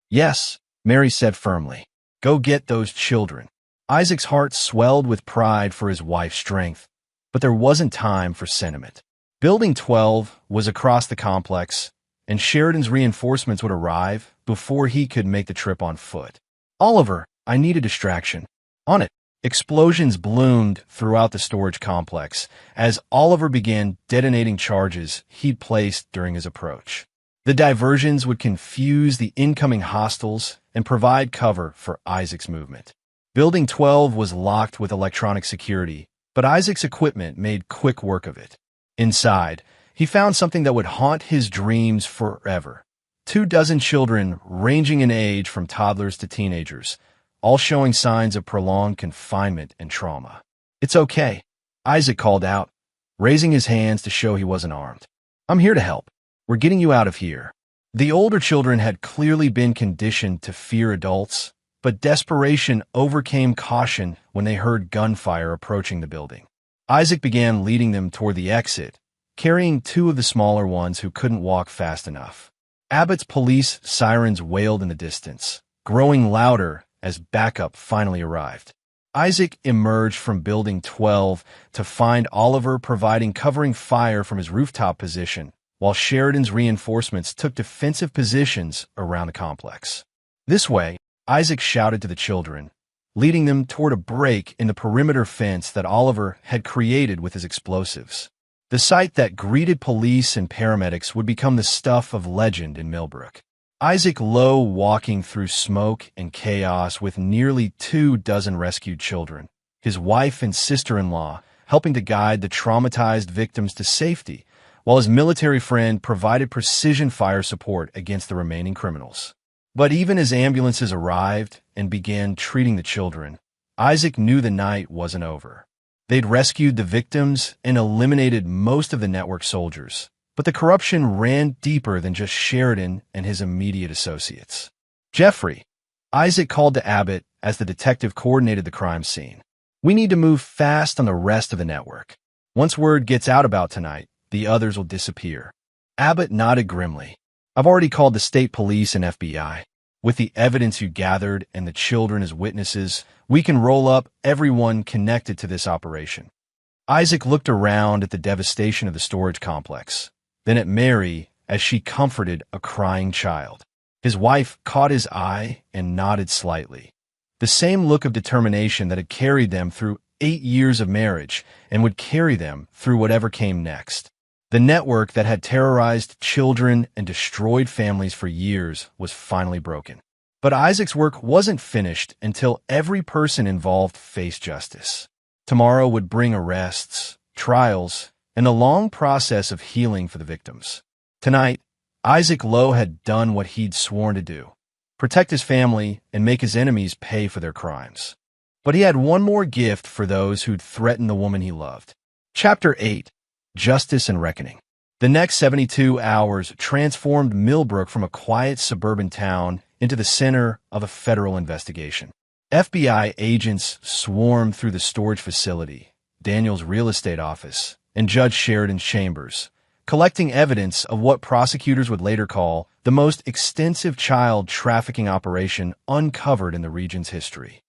Speaker 1: "Yes," Mary said firmly. "Go get those children." Isaac's heart swelled with pride for his wife's strength, but there wasn't time for sentiment. Building 12 was across the complex, and Sheridan's reinforcements would arrive before he could make the trip on foot. "Oliver, I need a distraction." "On it." Explosions bloomed throughout the storage complex as Oliver began detonating charges he'd placed during his approach. The diversions would confuse the incoming hostiles and provide cover for Isaac's movement. Building 12 was locked with electronic security, but Isaac's equipment made quick work of it. Inside, he found something that would haunt his dreams forever. 24 children ranging in age from toddlers to teenagers, all showing signs of prolonged confinement and trauma. "It's okay," Isaac called out, raising his hands to show he wasn't armed. "I'm here to help. We're getting you out of here." The older children had clearly been conditioned to fear adults, but desperation overcame caution when they heard gunfire approaching the building. Isaac began leading them toward the exit, carrying 2 of the smaller ones who couldn't walk fast enough. Abbott's police sirens wailed in the distance, growing louder as backup finally arrived. Isaac emerged from Building 12 to find Oliver providing covering fire from his rooftop position, while Sheridan's reinforcements took defensive positions around the complex. "This way," Isaac shouted to the children, leading them toward a break in the perimeter fence that Oliver had created with his explosives. The sight that greeted police and paramedics would become the stuff of legend in Millbrook. Isaac Lowe walking through smoke and chaos with nearly 24 rescued children, his wife and sister-in-law helping to guide the traumatized victims to safety, while his military friend provided precision fire support against the remaining criminals. But even as ambulances arrived and began treating the children, Isaac knew the night wasn't over. They'd rescued the victims and eliminated most of the network soldiers, but the corruption ran deeper than just Sheridan and his immediate associates. Jeffrey, Isaac called to Abbott as the detective coordinated the crime scene. We need to move fast on the rest of the network. Once word gets out about tonight, the others will disappear. Abbott nodded grimly. I've already called the state police and FBI. With the evidence you gathered and the children as witnesses, we can roll up everyone connected to this operation. Isaac looked around at the devastation of the storage complex, then at Mary as she comforted a crying child. His wife caught his eye and nodded slightly. The same look of determination that had carried them through 8 years of marriage and would carry them through whatever came next. The network that had terrorized children and destroyed families for years was finally broken. But Isaac's work wasn't finished until every person involved faced justice. Tomorrow would bring arrests, trials, and a long process of healing for the victims. Tonight, Isaac Lowe had done what he'd sworn to do: protect his family and make his enemies pay for their crimes. But he had one more gift for those who'd threatened the woman he loved. Chapter 8. Justice and Reckoning. The next 72 hours transformed Millbrook from a quiet suburban town into the center of a federal investigation. FBI agents swarmed through the storage facility, Daniel's real estate office, and Judge Sheridan's chambers, collecting evidence of what prosecutors would later call the most extensive child trafficking operation uncovered in the region's history.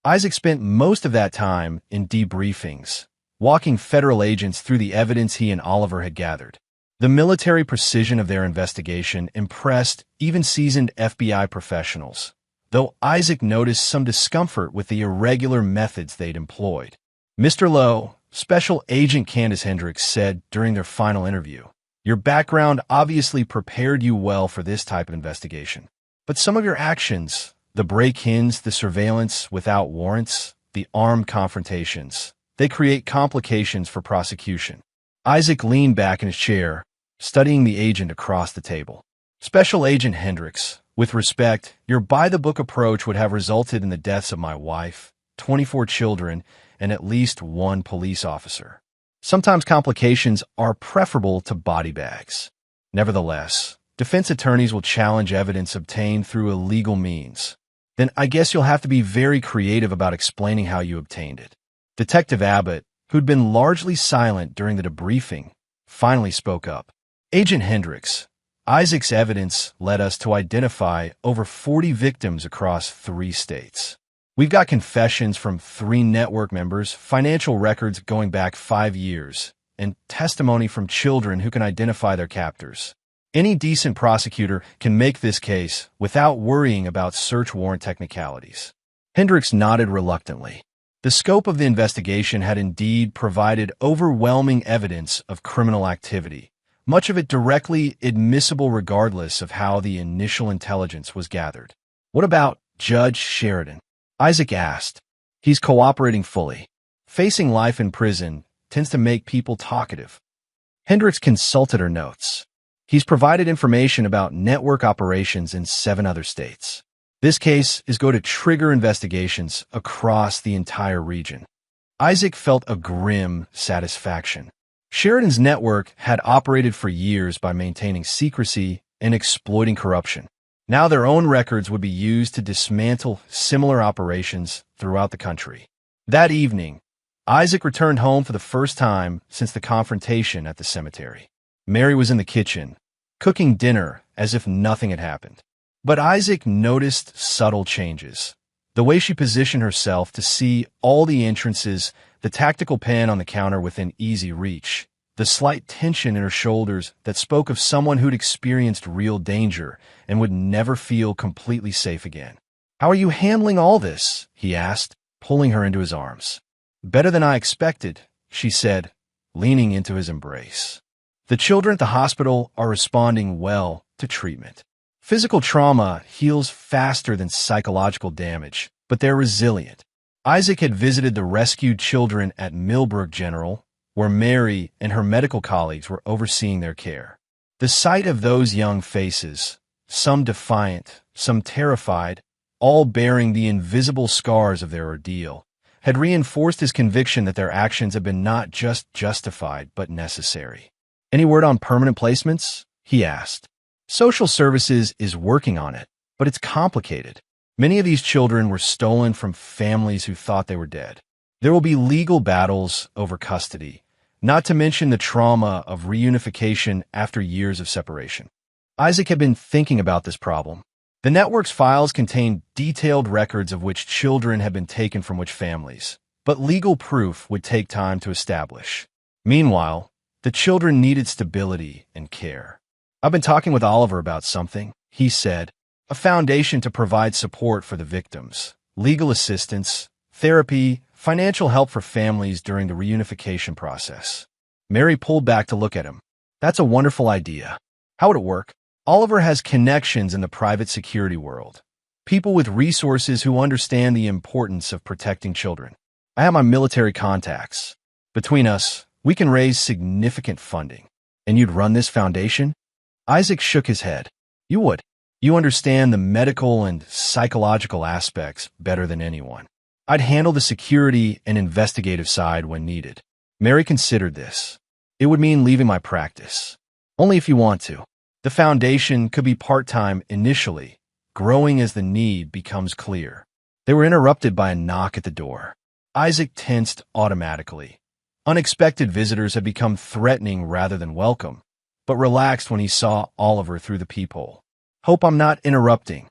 Speaker 1: Isaac spent most of that time in debriefings, walking federal agents through the evidence he and Oliver had gathered. The military precision of their investigation impressed even seasoned FBI professionals, though Isaac noticed some discomfort with the irregular methods they'd employed. Mr. Lowe, Special Agent Candace Hendricks said during their final interview, "Your background obviously prepared you well for this type of investigation. But some of your actions, the break-ins, the surveillance without warrants, the armed confrontations, they create complications for prosecution." Isaac leaned back in his chair, studying the agent across the table. "Special Agent Hendricks, with respect, your by-the-book approach would have resulted in the deaths of my wife, 24 children, and at least 1 police officer. Sometimes complications are preferable to body bags. Nevertheless, defense attorneys will challenge evidence obtained through illegal means. Then I guess you'll have to be very creative about explaining how you obtained it." Detective Abbott, who'd been largely silent during the debriefing, finally spoke up. "Agent Hendricks, Isaac's evidence led us to identify over 40 victims across 3 states. We've got confessions from 3 network members, financial records going back 5 years, and testimony from children who can identify their captors. Any decent prosecutor can make this case without worrying about search warrant technicalities." Hendricks nodded reluctantly. The scope of the investigation had indeed provided overwhelming evidence of criminal activity, much of it directly admissible regardless of how the initial intelligence was gathered. "What about Judge Sheridan?" Isaac asked. "He's cooperating fully. Facing life in prison tends to make people talkative." Hendricks consulted her notes. "He's provided information about network operations in 7 other states. This case is going to trigger investigations across the entire region." Isaac felt a grim satisfaction. Sheridan's network had operated for years by maintaining secrecy and exploiting corruption. Now their own records would be used to dismantle similar operations throughout the country. That evening, Isaac returned home for the first time since the confrontation at the cemetery. Mary was in the kitchen, cooking dinner as if nothing had happened. But Isaac noticed subtle changes. The way she positioned herself to see all the entrances, the tactical pen on the counter within easy reach, the slight tension in her shoulders that spoke of someone who'd experienced real danger and would never feel completely safe again. "How are you handling all this?" he asked, pulling her into his arms. "Better than I expected," she said, leaning into his embrace. "The children at the hospital are responding well to treatment. Physical trauma heals faster than psychological damage, but they're resilient." Isaac had visited the rescued children at Millbrook General, where Mary and her medical colleagues were overseeing their care. The sight of those young faces, some defiant, some terrified, all bearing the invisible scars of their ordeal, had reinforced his conviction that their actions had been not just justified, but necessary. "Any word on permanent placements?" he asked. "Social services is working on it, but it's complicated. Many of these children were stolen from families who thought they were dead. There will be legal battles over custody, not to mention the trauma of reunification after years of separation." Isaac had been thinking about this problem. The network's files contained detailed records of which children had been taken from which families, but legal proof would take time to establish. Meanwhile, the children needed stability and care. "I've been talking with Oliver about something," he said, "a foundation to provide support for the victims, legal assistance, therapy, financial help for families during the reunification process." Mary pulled back to look at him. "That's a wonderful idea. How would it work?" "Oliver has connections in the private security world. People with resources who understand the importance of protecting children. I have my military contacts. Between us, we can raise significant funding." "And you'd run this foundation?" Isaac shook his head. "You would. You understand the medical and psychological aspects better than anyone. I'd handle the security and investigative side when needed." Mary considered this. "It would mean leaving my practice. Only if you want to. The foundation could be part-time initially, growing as the need becomes clear." They were interrupted by a knock at the door. Isaac tensed automatically. Unexpected visitors had become threatening rather than welcome, but relaxed when he saw Oliver through the peephole. "Hope I'm not interrupting,"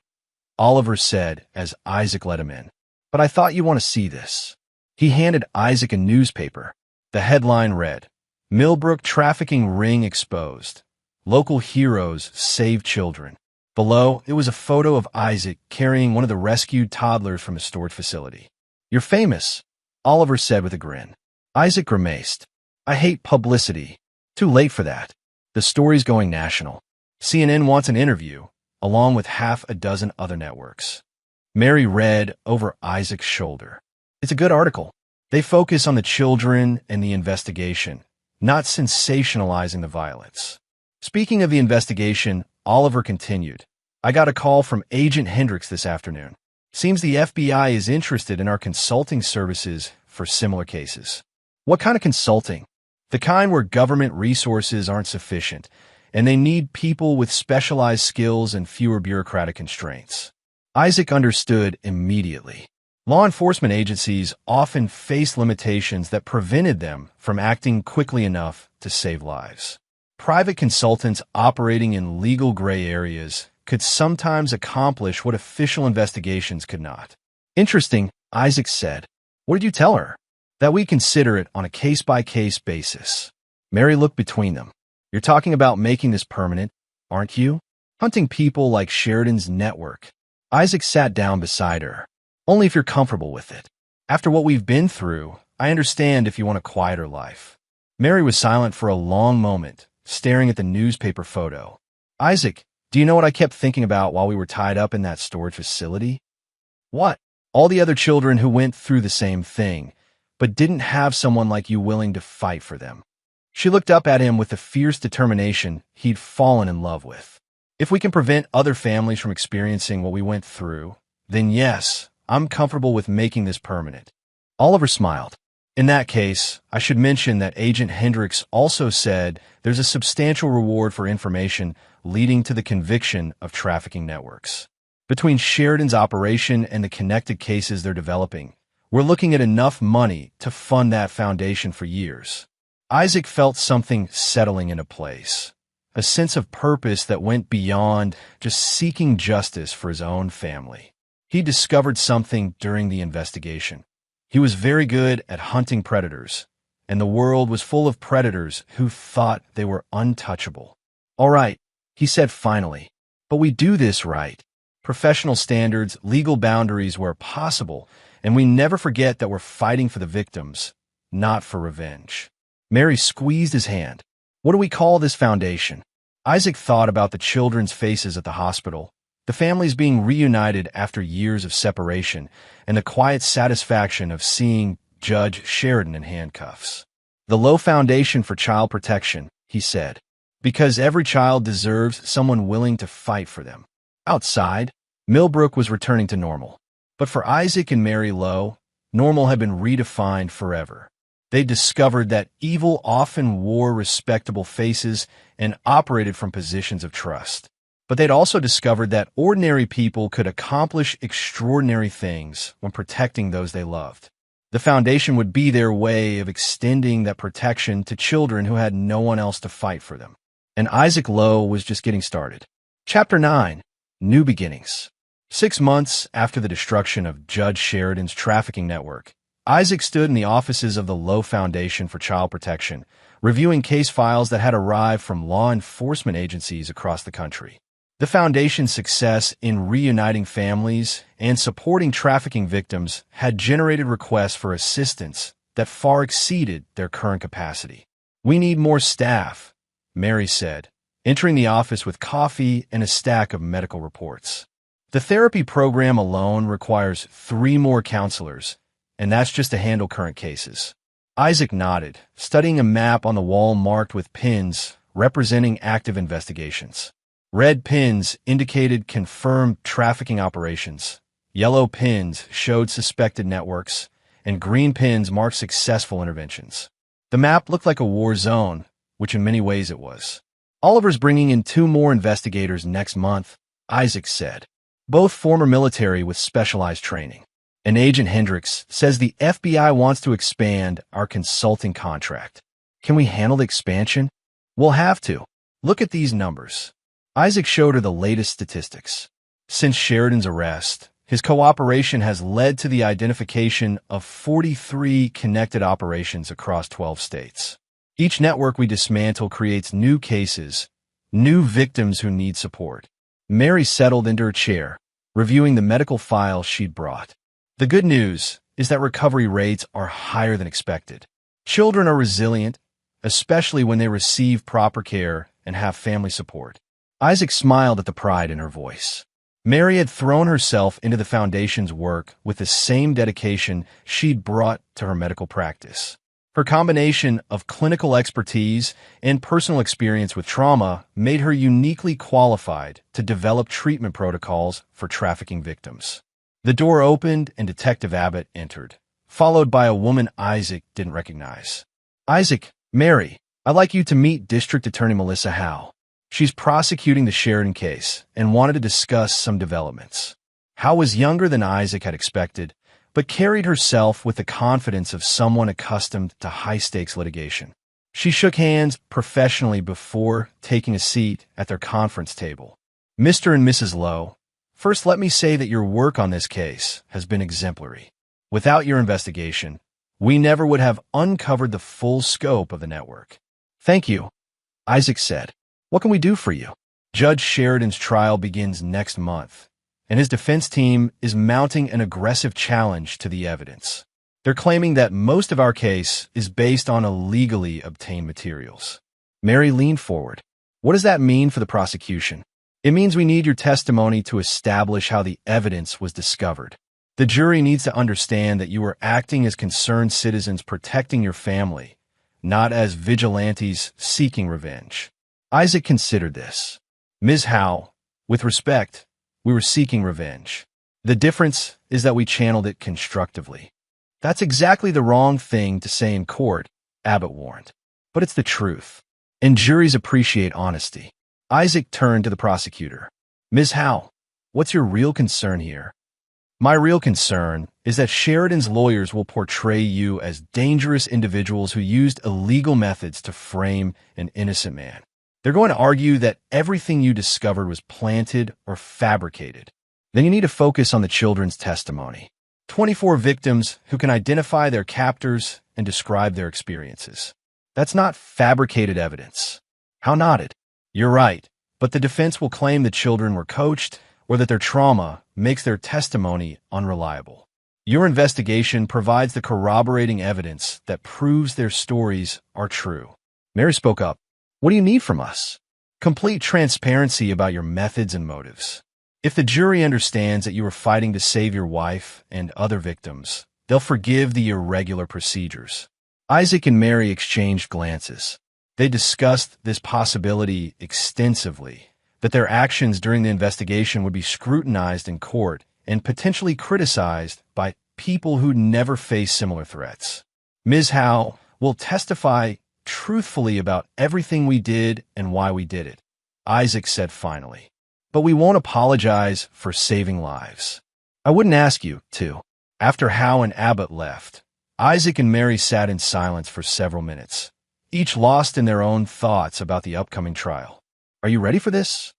Speaker 1: Oliver said as Isaac let him in. "But I thought you want to see this." He handed Isaac a newspaper. The headline read, "Millbrook Trafficking Ring Exposed. Local Heroes Save Children." Below, it was a photo of Isaac carrying one of the rescued toddlers from a storage facility. "You're famous," Oliver said with a grin. Isaac grimaced. "I hate publicity. Too late for that. The story's going national. CNN wants an interview, along with half a dozen other networks." Mary read over Isaac's shoulder. "It's a good article. They focus on the children and the investigation, not sensationalizing the violence." Speaking of the investigation, Oliver continued, "I got a call from Agent Hendricks this afternoon. Seems the FBI is interested in our consulting services for similar cases." "What kind of consulting?" "The kind where government resources aren't sufficient, and they need people with specialized skills and fewer bureaucratic constraints." Isaac understood immediately. Law enforcement agencies often face limitations that prevented them from acting quickly enough to save lives. Private consultants operating in legal gray areas could sometimes accomplish what official investigations could not. "Interesting," Isaac said. "What did you tell her?" "That we consider it on a case-by-case basis." Mary looked between them. "You're talking about making this permanent, aren't you? Hunting people like Sheridan's network." Isaac sat down beside her. "Only if you're comfortable with it. After what we've been through, I understand if you want a quieter life." Mary was silent for a long moment, staring at the newspaper photo. "Isaac, do you know what I kept thinking about while we were tied up in that storage facility?" "What?" "All the other children who went through the same thing, but didn't have someone like you willing to fight for them." She looked up at him with the fierce determination he'd fallen in love with. "If we can prevent other families from experiencing what we went through, then yes, I'm comfortable with making this permanent." Oliver smiled. "In that case, I should mention that Agent Hendricks also said there's a substantial reward for information leading to the conviction of trafficking networks. Between Sheridan's operation and the connected cases they're developing, we're looking at enough money to fund that foundation for years." Isaac felt something settling into place, a sense of purpose that went beyond just seeking justice for his own family. He discovered something during the investigation. He was very good at hunting predators, and the world was full of predators who thought they were untouchable. "All right," he said finally, "but we do this right. Professional standards, legal boundaries where possible, and we never forget that we're fighting for the victims, not for revenge." Mary squeezed his hand. "What do we call this foundation?" Isaac thought about the children's faces at the hospital, the families being reunited after years of separation, and the quiet satisfaction of seeing Judge Sheridan in handcuffs. "The Low Foundation for Child Protection," he said, "because every child deserves someone willing to fight for them." "Outside," Millbrook was returning to normal. But for Isaac and Mary Lowe, normal had been redefined forever. They discovered that evil often wore respectable faces and operated from positions of trust. But they'd also discovered that ordinary people could accomplish extraordinary things when protecting those they loved. The foundation would be their way of extending that protection to children who had no one else to fight for them. And Isaac Lowe was just getting started. Chapter 9. New Beginnings. 6 months after the destruction of Judge Sheridan's trafficking network, Isaac stood in the offices of the Lowe Foundation for Child Protection, reviewing case files that had arrived from law enforcement agencies across the country. The Foundation's success in reuniting families and supporting trafficking victims had generated requests for assistance that far exceeded their current capacity. "We need more staff," Mary said, entering the office with coffee and a stack of medical reports. "The therapy program alone requires 3 more counselors, and that's just to handle current cases." Isaac nodded, studying a map on the wall marked with pins representing active investigations. Red pins indicated confirmed trafficking operations, yellow pins showed suspected networks, and green pins marked successful interventions. The map looked like a war zone, which in many ways it was. "Oliver's bringing in 2 more investigators next month," Isaac said, both former military with specialized training. "And Agent Hendricks says the FBI wants to expand our consulting contract. Can we handle the expansion? We'll have to. Look at these numbers." Isaac showed her the latest statistics. Since Sheridan's arrest, his cooperation has led to the identification of 43 connected operations across 12 states. Each network we dismantle creates new cases, new victims who need support. Mary settled into her chair, reviewing the medical files she'd brought. "The good news is that recovery rates are higher than expected. Children are resilient, especially when they receive proper care and have family support." Isaac smiled at the pride in her voice. Mary had thrown herself into the Foundation's work with the same dedication she'd brought to her medical practice. Her combination of clinical expertise and personal experience with trauma made her uniquely qualified to develop treatment protocols for trafficking victims. The door opened and Detective Abbott entered, followed by a woman Isaac didn't recognize. "Isaac, Mary, I'd like you to meet District Attorney Melissa Howe. She's prosecuting the Sheridan case and wanted to discuss some developments." Howe was younger than Isaac had expected, but carried herself with the confidence of someone accustomed to high-stakes litigation. She shook hands professionally before taking a seat at their conference table. "Mr. and Mrs. Lowe, first let me say that your work on this case has been exemplary. Without your investigation, we never would have uncovered the full scope of the network." "Thank you," Isaac said. "What can we do for you?" Judge Sheridan's trial begins next month, and his defense team is mounting an aggressive challenge to the evidence. They're claiming that most of our case is based on illegally obtained materials. Mary leaned forward. "What does that mean for the prosecution?" "It means we need your testimony to establish how the evidence was discovered. The jury needs to understand that you were acting as concerned citizens protecting your family, not as vigilantes seeking revenge." Isaac considered this. "Ms. Howe, with respect, we were seeking revenge. The difference is that we channeled it constructively." "That's exactly the wrong thing to say in court," Abbott warned. "But it's the truth, and juries appreciate honesty." Isaac turned to the prosecutor. "Ms. Howe, what's your real concern here?" "My real concern is that Sheridan's lawyers will portray you as dangerous individuals who used illegal methods to frame an innocent man. They're going to argue that everything you discovered was planted or fabricated. Then you need to focus on the children's testimony. 24 victims who can identify their captors and describe their experiences. That's not fabricated evidence." Howe nodded. "You're right, but the defense will claim the children were coached or that their trauma makes their testimony unreliable. Your investigation provides the corroborating evidence that proves their stories are true." Mary spoke up. "What do you need from us?" "Complete transparency about your methods and motives. If the jury understands that you were fighting to save your wife and other victims, they'll forgive the irregular procedures." Isaac and Mary exchanged glances. They discussed this possibility extensively, that their actions during the investigation would be scrutinized in court and potentially criticized by people who never faced similar threats. Ms. Howe will testify truthfully about everything we did and why we did it, Isaac said finally. But we won't apologize for saving lives. I wouldn't ask you to. After Howe and Abbott left, Isaac and Mary sat in silence for several minutes, each lost in their own thoughts about the upcoming trial. Are you ready for this?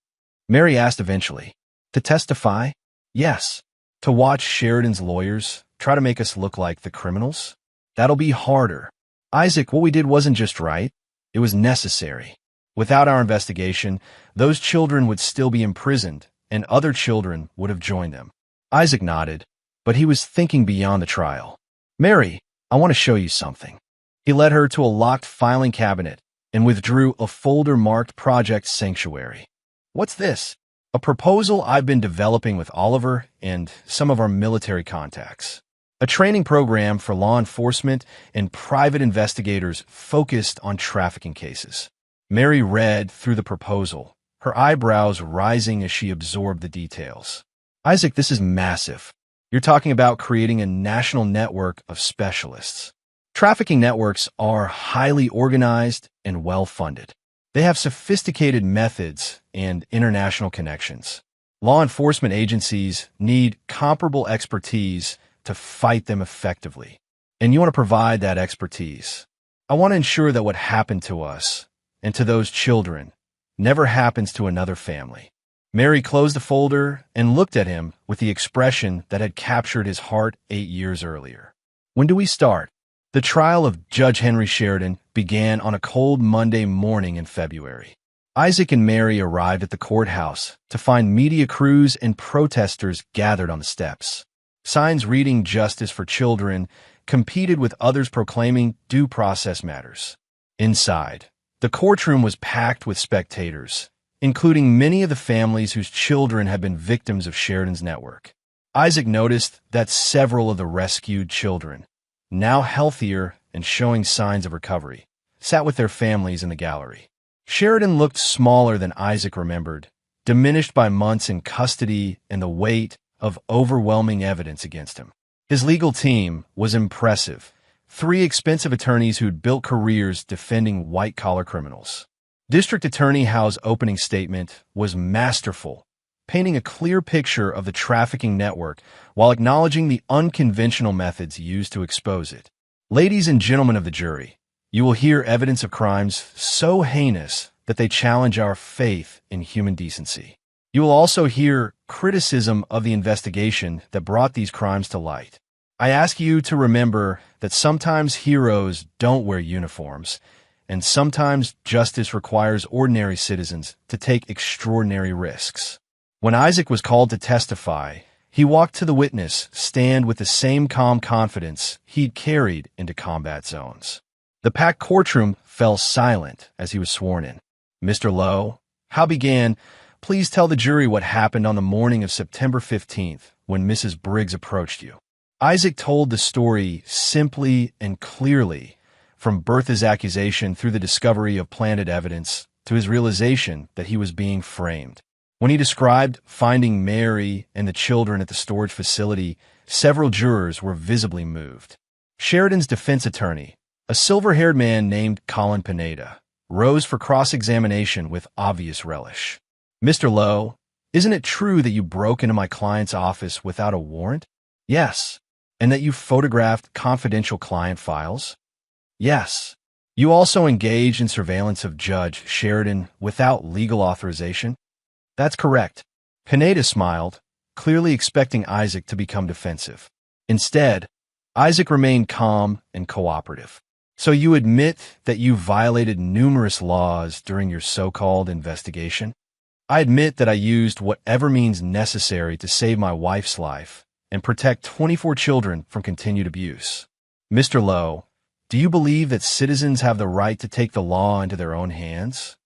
Speaker 1: Mary asked eventually. To testify? Yes. To watch Sheridan's lawyers try to make us look like the criminals? That'll be harder. Isaac, what we did wasn't just right. It was necessary. Without our investigation, those children would still be imprisoned, and other children would have joined them. Isaac nodded, but he was thinking beyond the trial. Mary, I want to show you something. He led her to a locked filing cabinet and withdrew a folder marked Project Sanctuary. What's this? A proposal I've been developing with Oliver and some of our military contacts. A training program for law enforcement and private investigators focused on trafficking cases. Mary read through the proposal, her eyebrows rising as she absorbed the details. Isaac, this is massive. You're talking about creating a national network of specialists. Trafficking networks are highly organized and well-funded. They have sophisticated methods and international connections. Law enforcement agencies need comparable expertise to fight them effectively. And you want to provide that expertise. I want to ensure that what happened to us and to those children never happens to another family. Mary closed the folder and looked at him with the expression that had captured his heart 8 years earlier. When do we start? The trial of Judge Henry Sheridan began on a cold Monday morning in February. Isaac and Mary arrived at the courthouse to find media crews and protesters gathered on the steps. Signs reading Justice for Children competed with others proclaiming due process matters. Inside, the courtroom was packed with spectators, including many of the families whose children had been victims of Sheridan's network. Isaac noticed that several of the rescued children, now healthier and showing signs of recovery, sat with their families in the gallery. Sheridan looked smaller than Isaac remembered, diminished by months in custody and the weight of overwhelming evidence against him. His legal team was impressive, 3 expensive attorneys who'd built careers defending white-collar criminals. District Attorney Howe's opening statement was masterful, painting a clear picture of the trafficking network while acknowledging the unconventional methods used to expose it. Ladies and gentlemen of the jury, you will hear evidence of crimes so heinous that they challenge our faith in human decency. You will also hear criticism of the investigation that brought these crimes to light. I ask you to remember that sometimes heroes don't wear uniforms, and sometimes justice requires ordinary citizens to take extraordinary risks. When Isaac was called to testify, he walked to the witness stand with the same calm confidence he'd carried into combat zones. The packed courtroom fell silent as he was sworn in. Mr. Lowe, Howe began, please tell the jury what happened on the morning of September 15th when Mrs. Briggs approached you. Isaac told the story simply and clearly, from Bertha's accusation through the discovery of planted evidence to his realization that he was being framed. When he described finding Mary and the children at the storage facility, several jurors were visibly moved. Sheridan's defense attorney, a silver-haired man named Colin Pineda, rose for cross-examination with obvious relish. Mr. Lowe, isn't it true that you broke into my client's office without a warrant? Yes. And that you photographed confidential client files? Yes. You also engaged in surveillance of Judge Sheridan without legal authorization? That's correct. Pineda smiled, clearly expecting Isaac to become defensive. Instead, Isaac remained calm and cooperative. So you admit that you violated numerous laws during your so-called investigation? I admit that I used whatever means necessary to save my wife's life and protect 24 children from continued abuse. Mr. Lowe, do you believe that citizens have the right to take the law into their own hands?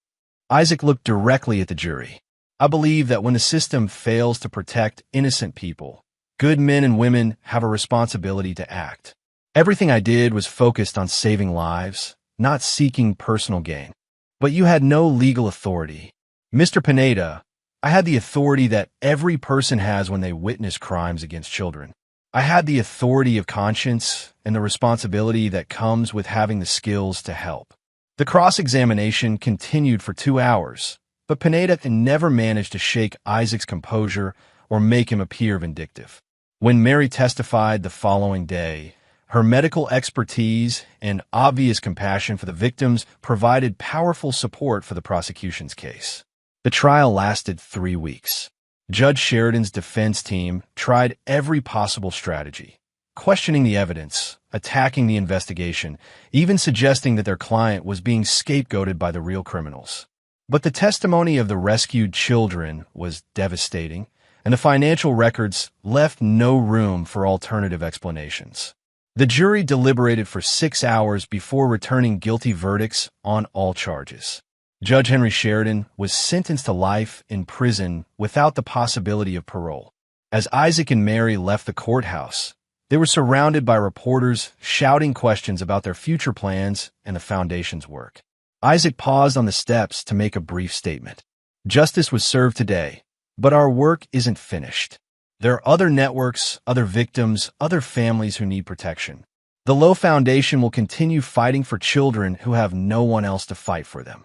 Speaker 1: Isaac looked directly at the jury. I believe that when the system fails to protect innocent people, good men and women have a responsibility to act. Everything I did was focused on saving lives, not seeking personal gain. But you had no legal authority. Mr. Pineda, I had the authority that every person has when they witness crimes against children. I had the authority of conscience and the responsibility that comes with having the skills to help. The cross-examination continued for 2 hours, but Pineda never managed to shake Isaac's composure or make him appear vindictive. When Mary testified the following day, her medical expertise and obvious compassion for the victims provided powerful support for the prosecution's case. The trial lasted 3 weeks. Judge Sheridan's defense team tried every possible strategy, questioning the evidence, attacking the investigation, even suggesting that their client was being scapegoated by the real criminals. But the testimony of the rescued children was devastating, and the financial records left no room for alternative explanations. The jury deliberated for 6 hours before returning guilty verdicts on all charges. Judge Henry Sheridan was sentenced to life in prison without the possibility of parole. As Isaac and Mary left the courthouse, they were surrounded by reporters shouting questions about their future plans and the foundation's work. Isaac paused on the steps to make a brief statement. Justice was served today, but our work isn't finished. There are other networks, other victims, other families who need protection. The Lowe Foundation will continue fighting for children who have no one else to fight for them.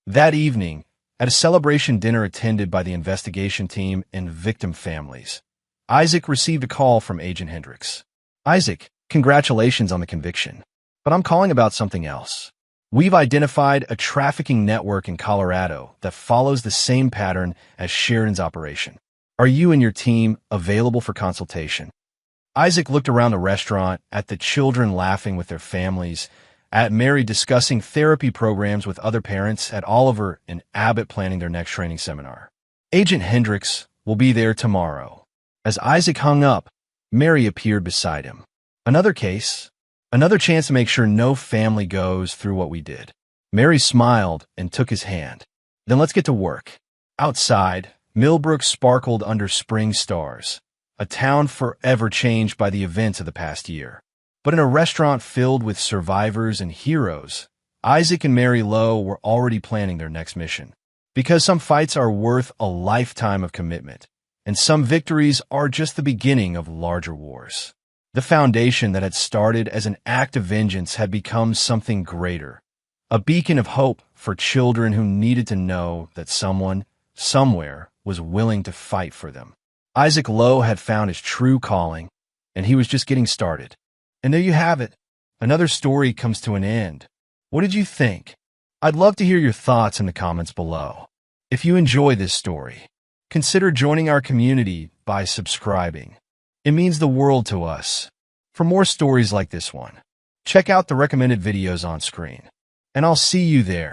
Speaker 1: That evening, at a celebration dinner attended by the investigation team and victim families, Isaac received a call from Agent Hendricks. Isaac, congratulations on the conviction. But I'm calling about something else. We've identified a trafficking network in Colorado that follows the same pattern as Sheridan's operation. Are you and your team available for consultation? Isaac looked around the restaurant, at the children laughing with their families, at Mary discussing therapy programs with other parents, at Oliver and Abbott planning their next training seminar. Agent Hendricks will be there tomorrow. As Isaac hung up, Mary appeared beside him. Another case, another chance to make sure no family goes through what we did. Mary smiled and took his hand. Then let's get to work. Outside, Millbrook sparkled under spring stars, a town forever changed by the events of the past year. But in a restaurant filled with survivors and heroes, Isaac and Mary Lowe were already planning their next mission. Because some fights are worth a lifetime of commitment, and some victories are just the beginning of larger wars. The foundation that had started as an act of vengeance had become something greater, a beacon of hope for children who needed to know that someone, somewhere, was willing to fight for them. Isaac Lowe had found his true calling, and he was just getting started. And there you have it. Another story comes to an end. What did you think? I'd love to hear your thoughts in the comments below. If you enjoy this story, consider joining our community by subscribing. It means the world to us. For more stories like this one, check out the recommended videos on screen. And I'll see you there.